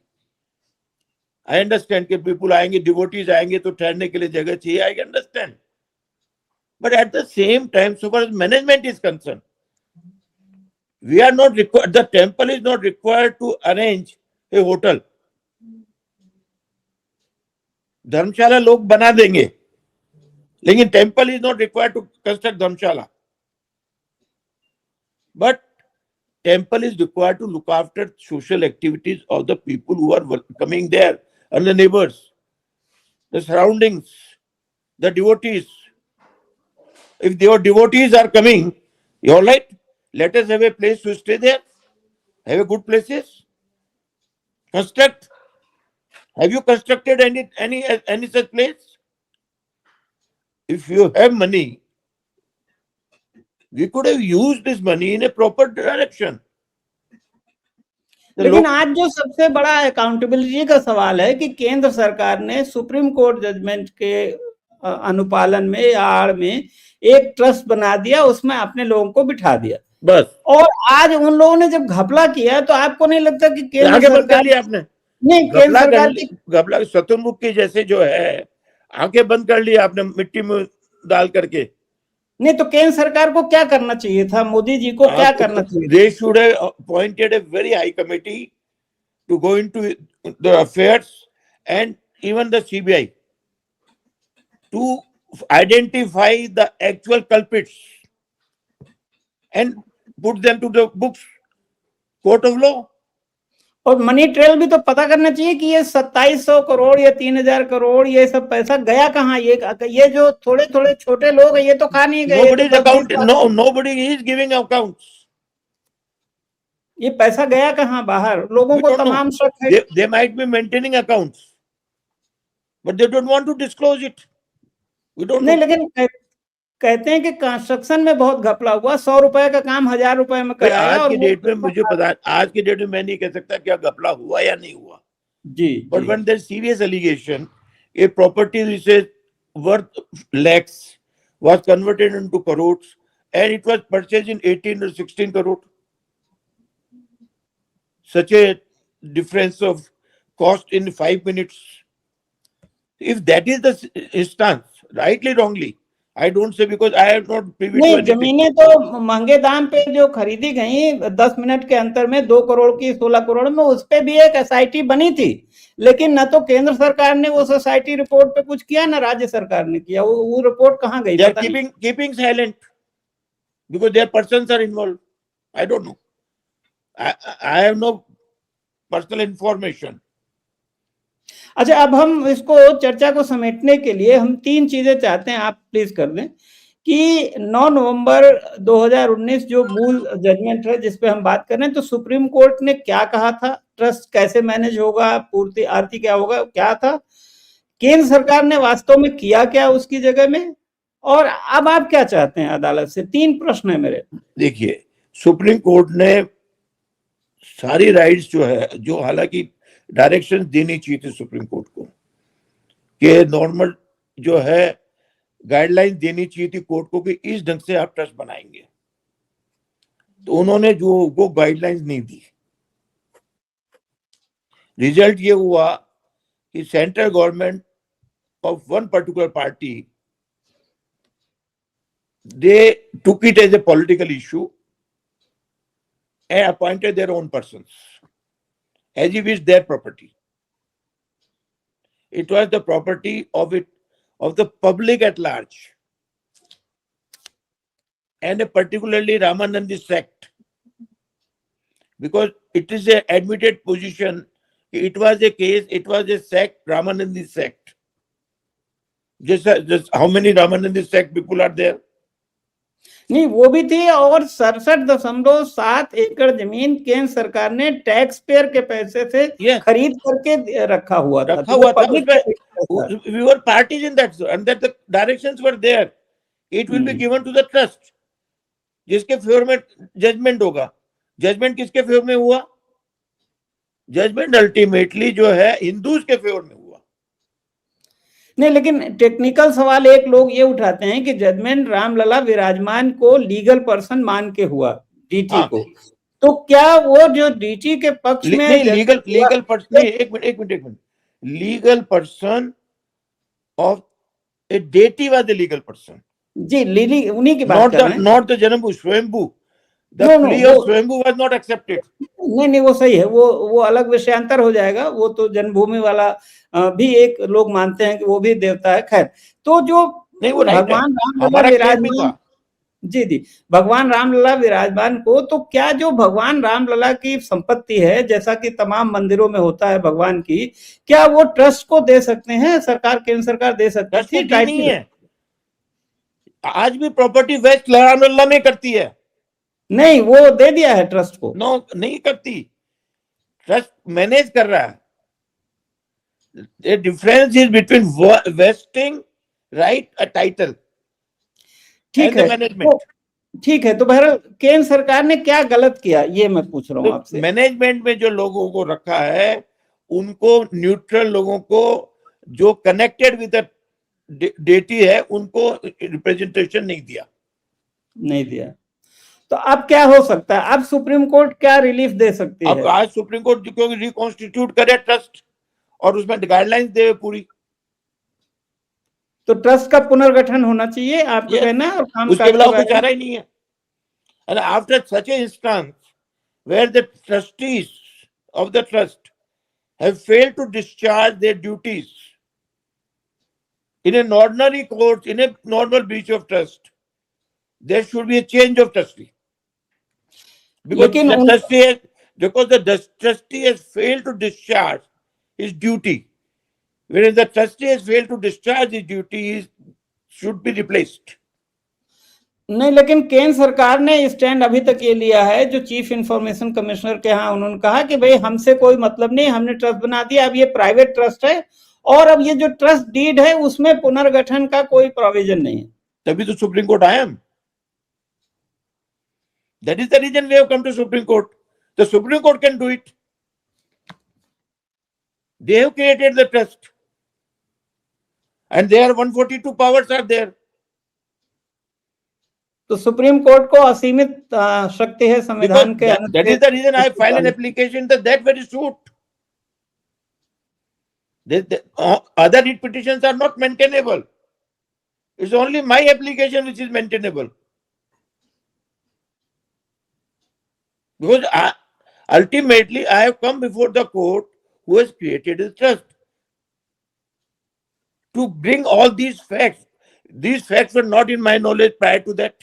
आई अंडरस्टैंड कि पीपुल आएंगे, डिवोटीज आएंगे तो ठहरने के लिए जगह चाहिए, I understand, but at the same time so far as management is concerned, we are not required, the temple is not required to arrange a hotel. Dharamshala लोग बना देंगे, लेकिन temple is not required to construct dharamshala, but temple is required to look after social activities of the people who are coming there, and the neighbors, the surroundings, the devotees. If your devotees are coming, all right, let us have a place to stay there, have a good places, construct. Have you constructed any such place? If you have money, we could have used this money in a proper direction. लेकिन आज जो सबसे बड़ा accountability का सवाल है कि केंद्र सरकार ने सुप्रीम कोर्ट जजमेंट के अनुपालन में, आड़ में एक ट्रस्ट बना दिया, उसमें अपने लोगों को बिठा दिया बस। और आज उन लोगों ने जब घपला किया, तो आपको नहीं लगता कि केंद्र सरकार लिया आपने? नहीं, केंद्र सरकार की घपला शत्रुमुख की जैसे जो है, आंखें बंद कर ली आपने मिट्टी में डाल करके। नहीं, तो केंद्र सरकार को क्या करना चाहिए था? मोदी जी को क्या करना चाहिए? They should have appointed a very high committee to go into the affairs and even the CBI to identify the actual culprits and put them to the books, court of law. और money trail भी तो पता करना चाहिए कि ये 2700 करोड़ या 3000 करोड़ ये सब पैसा गया कहाँ? ये जो थोड़े थोड़े छोटे लोग हैं, ये तो खा नहीं गए। Nobody is giving accounts. ये पैसा गया कहाँ बाहर? लोगों को तमाम शक है। They might be maintaining accounts, but they don't want to disclose it. We don't know. नहीं, लेकिन कहते हैं कि कंस्ट्रक्शन में बहुत घपला हुआ, 100 रुपए का काम 1000 रुपए में कराया। आज की डेट में मुझे पता, आज की डेट में मैं नहीं कह सकता क्या घपला हुआ या नहीं हुआ, जी But ji when there's serious allegation, a property which is worth lakhs was converted into crores, and it was purchased in 18 or 16 crore. Such a difference of cost in 5 minutes. If that is the instance, rightly, wrongly, I don't say, because I am not privy to नहीं, anything. जमीनें तो महंगे दाम पे जो खरीदी गई 10 minute के अंतर में 2 करोड़ की 16 करोड़ में, उस पे भी एक एसआईटी बनी थी, लेकिन न तो केंद्र सरकार ने उस एसआईटी रिपोर्ट पे कुछ किया, न राज्य सरकार ने किया। वो रिपोर्ट कहाँ गई They are पता नहीं। keeping silent because their persons are involved. I don't know. I have no personal information. अच्छा, अब हम इसको चर्चा को समेटने के लिए हम 3 चीजें चाहते हैं, आप प्लीज कर दें कि 9 नवंबर 2019 जो मूल जजमेंट है जिस पे हम बात कर रहे हैं, तो सुप्रीम कोर्ट ने क्या कहा था, ट्रस्ट कैसे मैनेज होगा, पूर्ति आरती क्या होगा, क्या था, केंद्र सरकार ने वास्तव में किया क्या उसकी जगह में, और अब आप क्या चाहते हैं अदालत से। 3 प्रश्न है मेरे। देखिए, सुप्रीम कोर्ट ने सारी राइट्स जो है, जो हालांकि डायरेक्शन देनी चाहिए थी सुप्रीम कोर्ट को कि नॉर्मल जो है गाइडलाइन देनी चाहिए थी कोर्ट को कि इस ढंग से आप ट्रस्ट बनाएंगे, तो उन्होंने जो वो गाइडलाइंस नहीं दी। रिजल्ट ये हुआ कि central government of one particular party, they took it as a political issue and appointed their own persons as if it's their property. It was the property of the public at large, and particularly Ramanandi sect, because it is a admitted position. It was a case, it was a sect, Ramanandi sect. Just how many Ramanandi sect people are there? नहीं, वो भी थी, और 67.7 एकड़ जमीन केंद्र सरकार ने टैक्स पेयर के पैसे से खरीद करके रखा हुआ था। We were parties in that, and that the directions were there. It will be given to the trust, जिसके फेवर में जजमेंट होगा। जजमेंट किसके फेवर में हुआ? जजमेंट अल्टीमेटली जो है हिंदूज के फेवर में हुआ। नहीं, लेकिन टेक्निकल सवाल एक लोग ये उठाते हैं कि जजमेंट रामलला विराजमान को लीगल पर्सन मान के हुआ, डीटी को, तो क्या वो जो डीटी के पक्ष में लीगल पर्सन, एक minute, legal person of a deity was the legal person. जी, लीली उन्हीं की बात कर रहे हैं, नॉट द जन्मभू स्वयंभू। The plea of स्वयंभू was not accepted. नहीं, वो सही है, वो अलग विषयांतर हो जाएगा। वो तो जन्मभूमि वाला भी एक लोग मानते हैं कि वो भी देवता है। खैर, तो जो भगवान रामलला विराजमान, जी, भगवान रामलला विराजमान को, तो क्या जो भगवान रामलला की संपत्ति है, जैसा कि तमाम मंदिरों में होता है भगवान की, क्या वो ट्रस्ट को दे सकते हैं? सरकार, केंद्र सरकार दे सकती है? नहीं है। आज भी प्रॉपर्टी वेस्ट रामलला में करती है। नहीं, वो दे दिया है ट्रस्ट को। नो, नहीं करती, ट्रस्ट मैनेज कर रहा है। The difference is between vesting right a title ठीक है, ठीक है। तो बहरहाल केंद्र सरकार ने क्या गलत किया, ये मैं पूछ रहा हूँ आपसे। मैनेजमेंट में जो लोगों को रखा है, उनको न्यूट्रल लोगों को जो कनेक्टेड विद डेटी है, उनको रिप्रेजेंटेशन नहीं दिया। तो अब क्या हो सकता है? अब सुप्रीम कोर्ट क्या रिलीफ दे सकती है? अब आज सुप्रीम कोर्ट क्योंकि रिकॉन्स्टिट्यूट करे ट्रस्ट और उसमें गाइडलाइंस दे पूरी, तो ट्रस्ट का पुनर्गठन होना चाहिए, आपको कहना है, और काम उसके अलावा कुछ चारा ही नहीं है। And after such an instance where the trustees of the trust have failed to discharge their duties in an ordinary court, in a normal breach of trust, there should be a change of trustee. Because the trustee has failed to discharge his duty. Whereas the trustee has failed to discharge his duty, he should be replaced. नहीं, लेकिन केंद्र सरकार ने stand अभी तक ये लिया है, जो चीफ इंफॉर्मेशन कमिश्नर के यहाँ उन्होंने कहा कि भाई हमसे कोई मतलब नहीं, हमने ट्रस्ट बना दिया, अब ये प्राइवेट ट्रस्ट है, और अब ये जो ट्रस्ट डीड है उसमें पुनर्गठन का कोई प्रोविजन नहीं है। तभी तो सुप्रीम कोर्ट आया। That is the reason we have come to Supreme Court. The Supreme Court can do it. They have created the trust. And their 142 powers are there. तो सुप्रीम कोर्ट को असीमित शक्ति है संविधान के Because that is the reason I filed an application that very suit. Other writ petitions are not maintainable. It's only my application which is maintainable. Because ultimately I have come before the court who has created the trust to bring all these facts. These facts were not in my knowledge prior to that.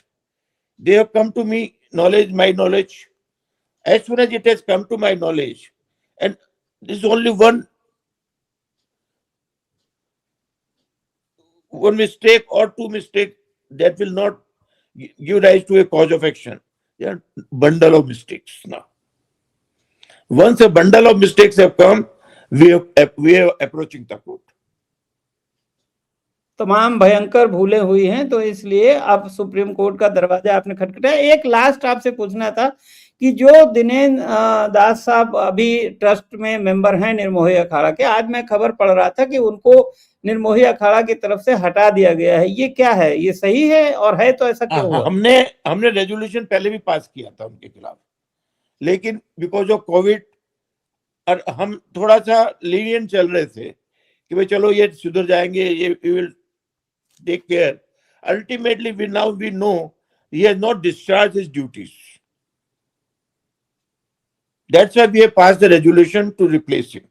They have come to me, my knowledge. As soon as it has come to my knowledge, and this is only one mistake or two mistakes, that will not give rise to a cause of action. There are a bundle of mistakes now. Once a bundle of mistakes have come, we are approaching the court. तमाम भयंकर भूलें हुई हैं, तो इसलिए अब supreme court का दरवाजा आपने खटखटाया। एक लास्ट आपसे पूछना था कि जो दिनेश दास साहब अभी ट्रस्ट में मेंबर हैं निर्मोही अखाड़ा के, आज मैं खबर पढ़ रहा था कि उनको निर्मोही अखाड़ा की तरफ से हटा दिया गया है। ये क्या है, ये सही है, और है तो ऐसा क्यों हुआ? हमने रेजोल्यूशन पहले भी पास किया था उनके खिलाफ, लेकिन बिकॉज ऑफ कोविड और हम थोड़ा सा लीनियंट चल रहे थे कि भाई चलो ये सुधर जाएंगे, ये will take care. Ultimately, we know he has not discharged his duties. That's why we have passed the resolution to replace him.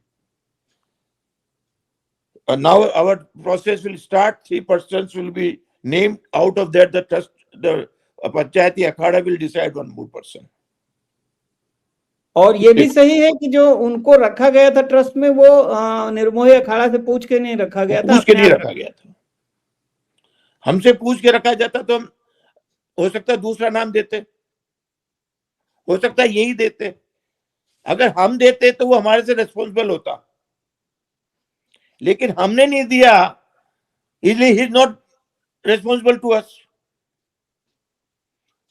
And now our process will start. 3 persons will be named. Out of that, the trust, the Panchayati Akhada will decide one more person. और ये भी सही है कि जो उनको रखा गया था ट्रस्ट में, वो निर्मोही अखाड़ा से पूछ के नहीं रखा गया था, पूछ के नहीं रखा गया था. हमसे पूछ के रखा जाता तो हम हो सकता है दूसरा नाम देते, हो सकता है यही देते. अगर हम देते तो वो हमारे से रेस्पॉन्सिबल होता, लेकिन हमने नहीं दिया, इसलिए he is not responsible to us.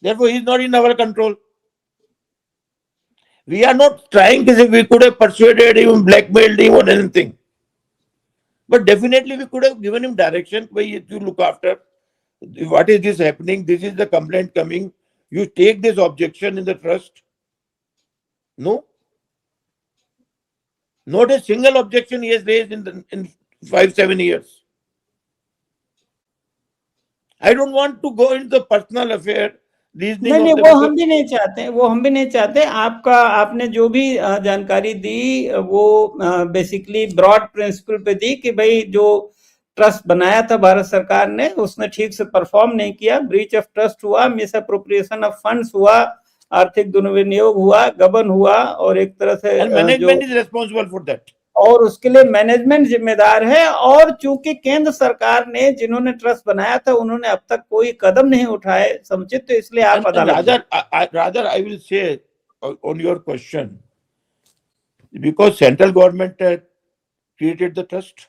Therefore, he is not in our control. We are not trying as if we could have persuaded him, blackmailed him or anything. But definitely we could have given him direction. You look after. What is this happening? This is the complaint coming. You take this objection in the trust. No. Not a single objection he has raised in 5-7 years. I don't want to go into the personal affair. नहीं, वो हम भी नहीं चाहते. आपने जो भी जानकारी दी वो बेसिकली ब्रॉड प्रिंसिपल पे दी कि भाई जो ट्रस्ट बनाया था भारत सरकार ने, उसने ठीक से परफॉर्म नहीं किया, ब्रीच ऑफ ट्रस्ट हुआ, मिस अप्रोप्रिएशन ऑफ फंड्स हुआ, आर्थिक दुर्विनियोग हुआ, गबन हुआ, और एक तरह से management is responsible for that, और उसके लिए मैनेजमेंट जिम्मेदार है. और चूंकि केंद्र सरकार ने जिन्होंने ट्रस्ट बनाया था उन्होंने अब तक कोई कदम नहीं उठाए समुचित, तो इसलिए आप rather I will say on your question, because central government created the trust,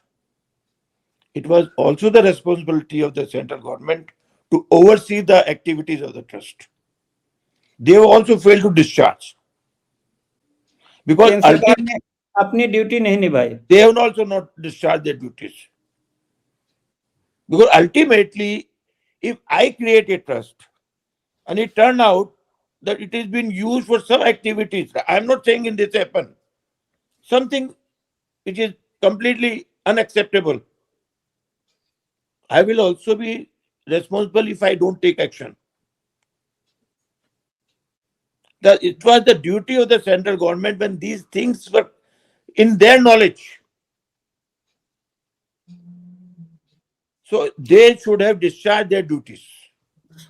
it was also the responsibility of the central government to oversee the activities of the trust. They have also failed to discharge because अपनी duty नहीं निभाई. They have also not discharged their duties. Because ultimately, if I create a trust and it turned out that it is being used for some activities, I am not saying in this happen, something which is completely unacceptable, I will also be responsible if I don't take action. It was the duty of the central government when these things were in their knowledge. So they should have discharged their duties.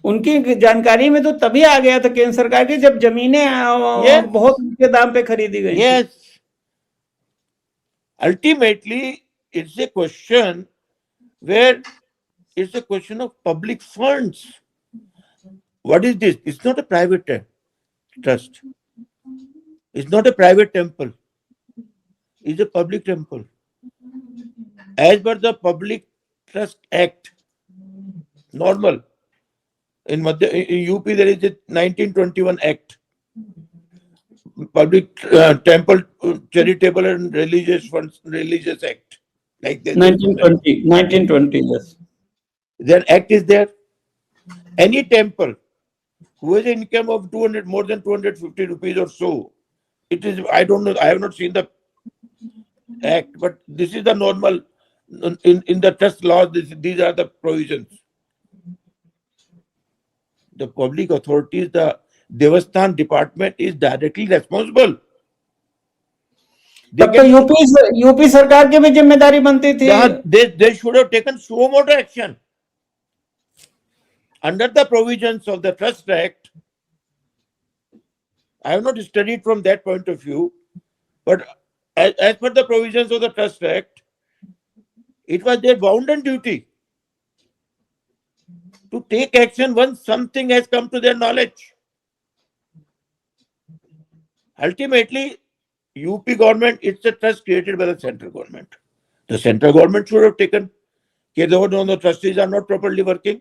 उनकी जानकारी में तो तभी आ गया था केंद्र सरकार की जब जमीनें बहुत ऊंचे दाम पे खरीदी गई. Yes. Ultimately, it's a question where it's a question of public funds. What is this? It's not a private trust. It's not a private temple. It's a public temple. As per the Public Trust Act, normal. In UP, there is a 1921 Act. Public Temple Charitable and Religious Funds Religious Act, like that. 1920, yes. That act is there. Any temple who has an income of more than 250 rupees or so, it is, I don't know, I have not seen the act, but this is the normal in the trust law. These are the provisions. The public authorities, the Devasthan department is directly responsible. तब तो UP सरकार की भी जिम्मेदारी बनती थी. They should have taken suo motu action under the provisions of the Trust Act. I have not studied from that point of view, but as per the provisions of the Trust Act, it was their bounden duty to take action once something has come to their knowledge. Ultimately, UP government, it's a trust created by the central government. The central government should have taken care. The trustees are not properly working.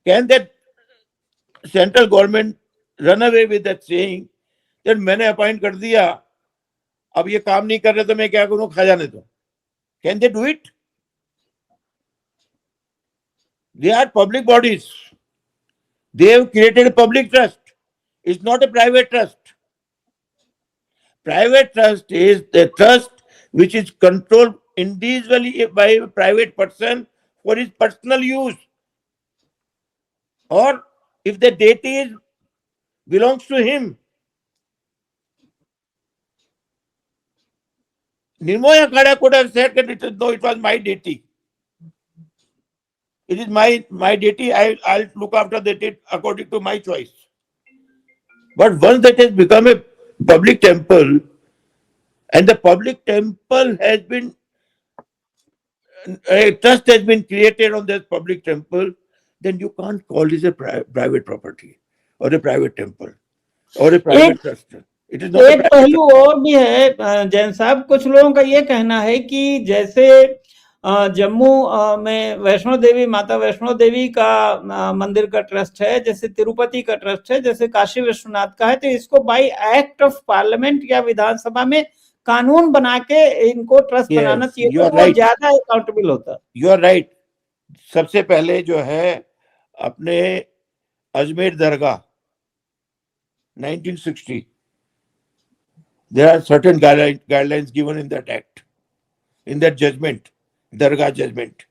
Can that central government run away with that saying that मैंने appoint कर दिया, अब ये काम नहीं कर रहे तो मैं क्या करूं, खा जाने दो? Can they do it? They are public bodies. They have created a public trust. It's not a private trust. Private trust is the trust which is controlled individually by a private person for his personal use, or if the deity belongs to him. Nirmoya Khada could have said that no, it was my deity. It is my deity. I'll look after the deity according to my choice. But once that has become a public temple, and the public temple has been, a trust has been created on that public temple, then you can't call this a private property or a private temple or a private trust. It is not एक पहलू और भी है जैन साहब, कुछ लोगों का ये कहना है कि जैसे जम्मू में वैष्णो देवी, माता वैष्णो देवी का मंदिर का ट्रस्ट है, जैसे तिरुपति का ट्रस्ट है, जैसे काशी विश्वनाथ का है, तो इसको बाय एक्ट ऑफ पार्लियामेंट या विधानसभा में कानून बना के इनको ट्रस्ट बनाना चाहिए, तो वो ज्यादा अकाउंटेबल होता. You are right. सबसे पहले जो है अपने अजमेर दरगाह 1960, there are certain guidelines given in that act, in that judgment, Dargah judgment,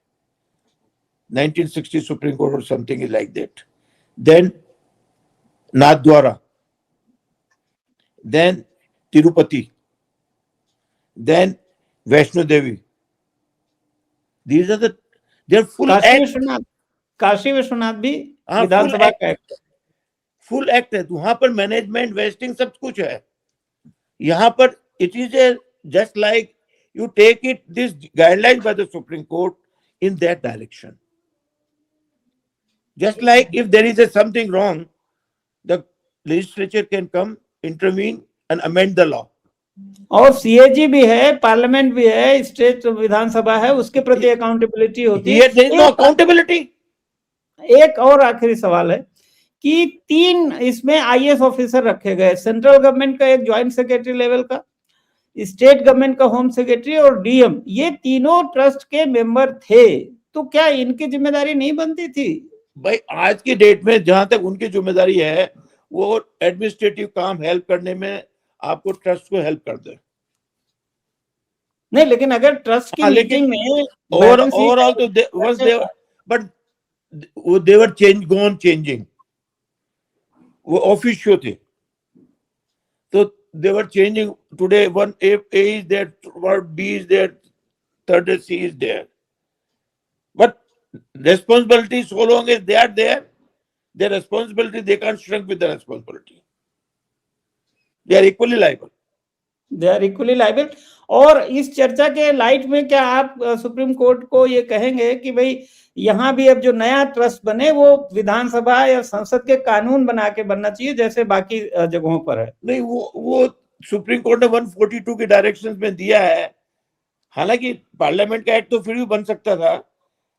1960 Supreme Court or something is like that. Then Nathdwara, then Tirupati, then Vaishno Devi. These are they are full act. Kashi Vishwanath भी विधानसभा का act, full act है. वहां पर management, wasting सब कुछ है. यहाँ पर it is just like you take it, this guidelines by the Supreme Court in that direction. Just like if there is something wrong, the legislature can come, intervene and amend the law. और CAG भी है, parliament भी है, state विधानसभा है, उसके प्रति accountability होती है. There is no accountability. एक और आखिरी सवाल है कि 3 इसमें आईएएस ऑफिसर रखे गए, सेंट्रल गवर्नमेंट का एक ज्वाइंट सेक्रेटरी लेवल का, स्टेट गवर्नमेंट का होम सेक्रेटरी और डीएम, ये तीनों ट्रस्ट के मेंबर थे, तो क्या इनकी जिम्मेदारी नहीं बनती थी? भाई आज की डेट में जहां तक उनकी जिम्मेदारी है, वो एडमिनिस्ट्रेटिव काम हेल्प करने में आपको ट्रस्ट को हेल्प कर दे. नहीं, लेकिन अगर ट्रस्ट की मीटिंग में ओवरऑल तो once they but they were gone changing. वो ऑफिशियो थे, तो they were changing. Today one A is there, one B is there, third C is there. But responsibility, so long as they are there, their responsibility, they can't shrink with the responsibility. They are equally liable. They are equally liable. और इस चर्चा के light में क्या आप supreme court को ये कहेंगे कि भाई यहाँ भी अब जो नया ट्रस्ट बने वो विधानसभा या संसद के कानून बना के बनना चाहिए जैसे बाकी जगहों पर है? नहीं, वो सुप्रीम कोर्ट ने 142 के डायरेक्शंस में दिया है. हालांकि पार्लियामेंट का एक्ट तो फिर भी बन सकता था,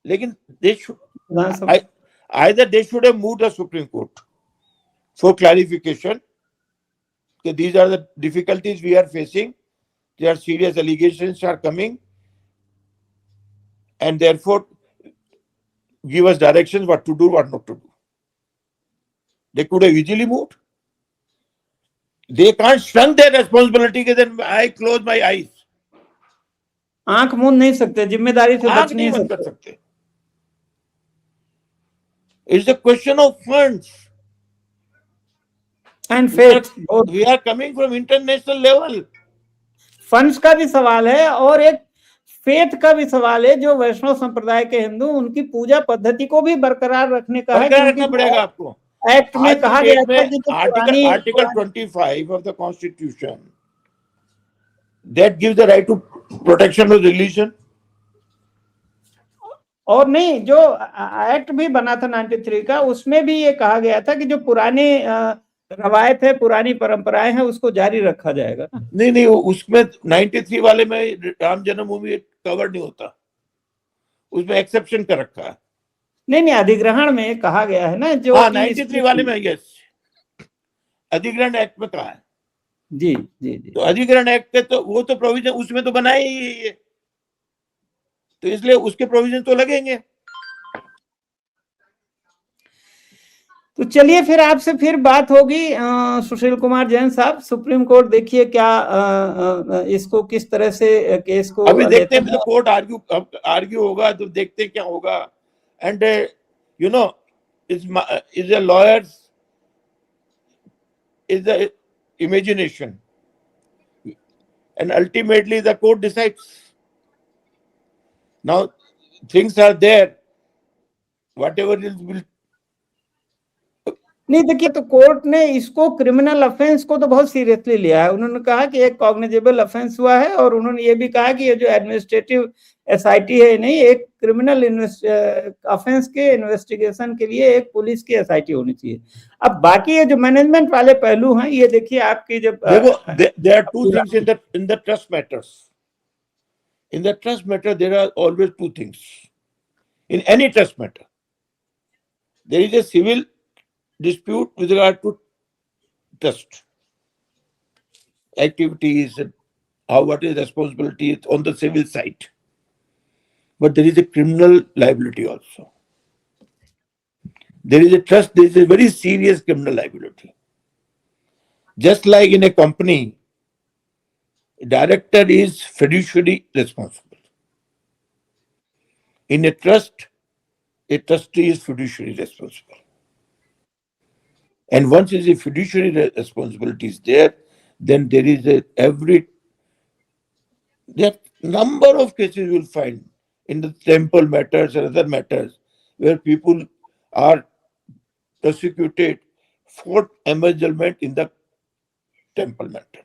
लेकिन either they should have moved the Supreme Court for clarification, So these are the difficulties we are facing. There are serious allegations are coming, and therefore give us directions what to do, what not to do. They could have easily moved. They can't shrunk their responsibility कि then I close my eyes. आंख मूंद नहीं सकते, जिम्मेदारी से आंख बच नहीं नहीं बंद कर सकते। सकते. It's a question of funds. And faith, We are coming from international level. Funds का भी सवाल है और एक फेथ का भी सवाल है। जो वैष्णव संप्रदाय के हिंदू, उनकी पूजा पद्धति को भी बरकरार रखने का है, बरकरार रखना पड़ेगा आपको। एक्ट में कहा गया था कि जो article 25 of the Constitution that gives the right to protection of religion. और नहीं, जो एक्ट भी बना था 93 का, उसमें भी ये कहा गया था कि जो पुराने रवायत है, पुरानी परंपराएं हैं, उसको जारी रखा जाएगा। नहीं, उसमें 93 वाले में राम जन्मभूमि कवर नहीं होता, उसमें एक्सेप्शन कर रखा है। नहीं, अधिग्रहण में कहा गया है ना, जो 93 वाले में, यस, अधिग्रहण एक्ट में कहा है। जी। तो अधिग्रहण एक्ट के तो वो तो प्रोविजन उसमें तो बनाए ही है, तो इसलिए उसके प्रोविजन तो लगेंगे। तो चलिए फिर आपसे फिर बात होगी। सुशील कुमार जैन साहब, सुप्रीम कोर्ट देखिए क्या इसको किस तरह से केस को अभी देखते हैं, तो कोर्ट आर्ग्यू होगा तो देखते हैं क्या होगा। And you know is a lawyers is the imagination, and ultimately the court decides. Now things are there, whatever will नहीं, देखिए, तो कोर्ट ने इसको क्रिमिनल ऑफेंस को तो बहुत सीरियसली लिया है। उन्होंने कहा कि एक कॉग्निजेबल ऑफेंस हुआ है, और उन्होंने ये भी कहा कि ये जो एडमिनिस्ट्रेटिव एसआईटी है, नहीं, एक क्रिमिनल ऑफेंस के इन्वेस्टिगेशन के लिए एक पुलिस की एसआईटी होनी चाहिए। अब बाकी ये जो मैनेजमेंट वाले पहलू हैं, ये देखिए आपकी जब देखो, there are two things in the trust matters. In the trust matter there are always two things. In any trust matter, there is a civil dispute with regard to trust activities and what is responsibility on the civil side, but there is a criminal liability also. There is a trust, there is a very serious criminal liability. Just like in a company, director is fiduciary responsible. In a trustee is fiduciary responsible. And once is a fiduciary responsibility is there, then there is there are number of cases you will find in the temple matters and other matters where people are prosecuted for embezzlement in the temple matter.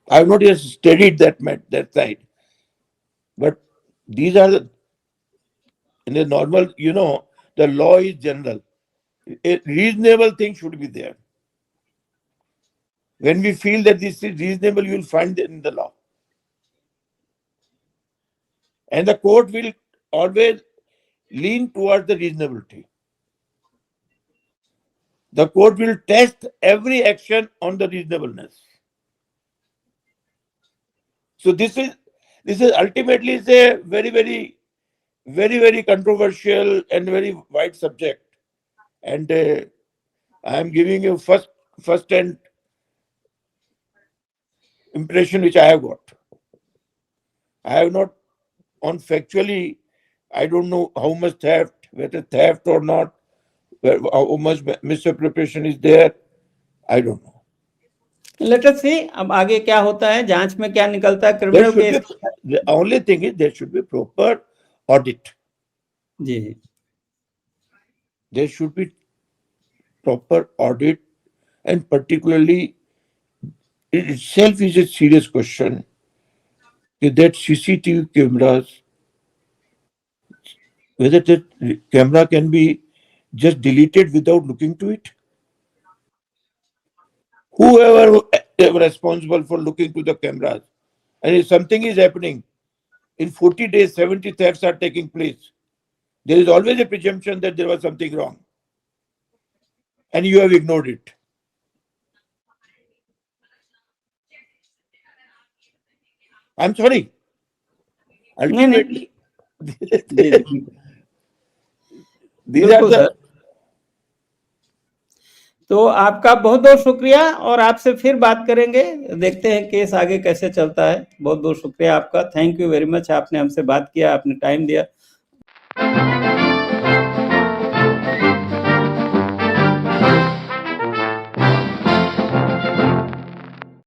I have not yet studied that side, but these are in the normal, the law is general. A reasonable thing should be there. When we feel that this is reasonable, you will find it in the law. And the court will always lean towards the reasonability. The court will test every action on the reasonableness. So this is ultimately is a very, very, very, very controversial and very wide subject. And I am giving you first-hand impression which I have got. I have not on factually. I don't know how much theft, whether theft or not, how much misappropriation is there. I don't know. Let us see अब आगे क्या होता है, जांच में क्या निकलता है criminal case. The only thing is there should be proper audit. जी, There should be proper audit, and particularly it itself is a serious question that CCTV cameras, whether that camera can be just deleted without looking to it. Whoever is responsible for looking to the cameras, and if something is happening, in 40 days, 70 thefts are taking place, there is always a presumption that there was something wrong, and you have ignored it. I am sorry, नहीं, ultimately जी, जी, these are बिल्कुल the sir. तो आपका बहुत बहुत शुक्रिया और आपसे फिर बात करेंगे, देखते हैं केस आगे कैसे चलता है। बहुत बहुत शुक्रिया आपका, थैंक यू वेरी मच, आपने हमसे बात किया, आपने टाइम दिया।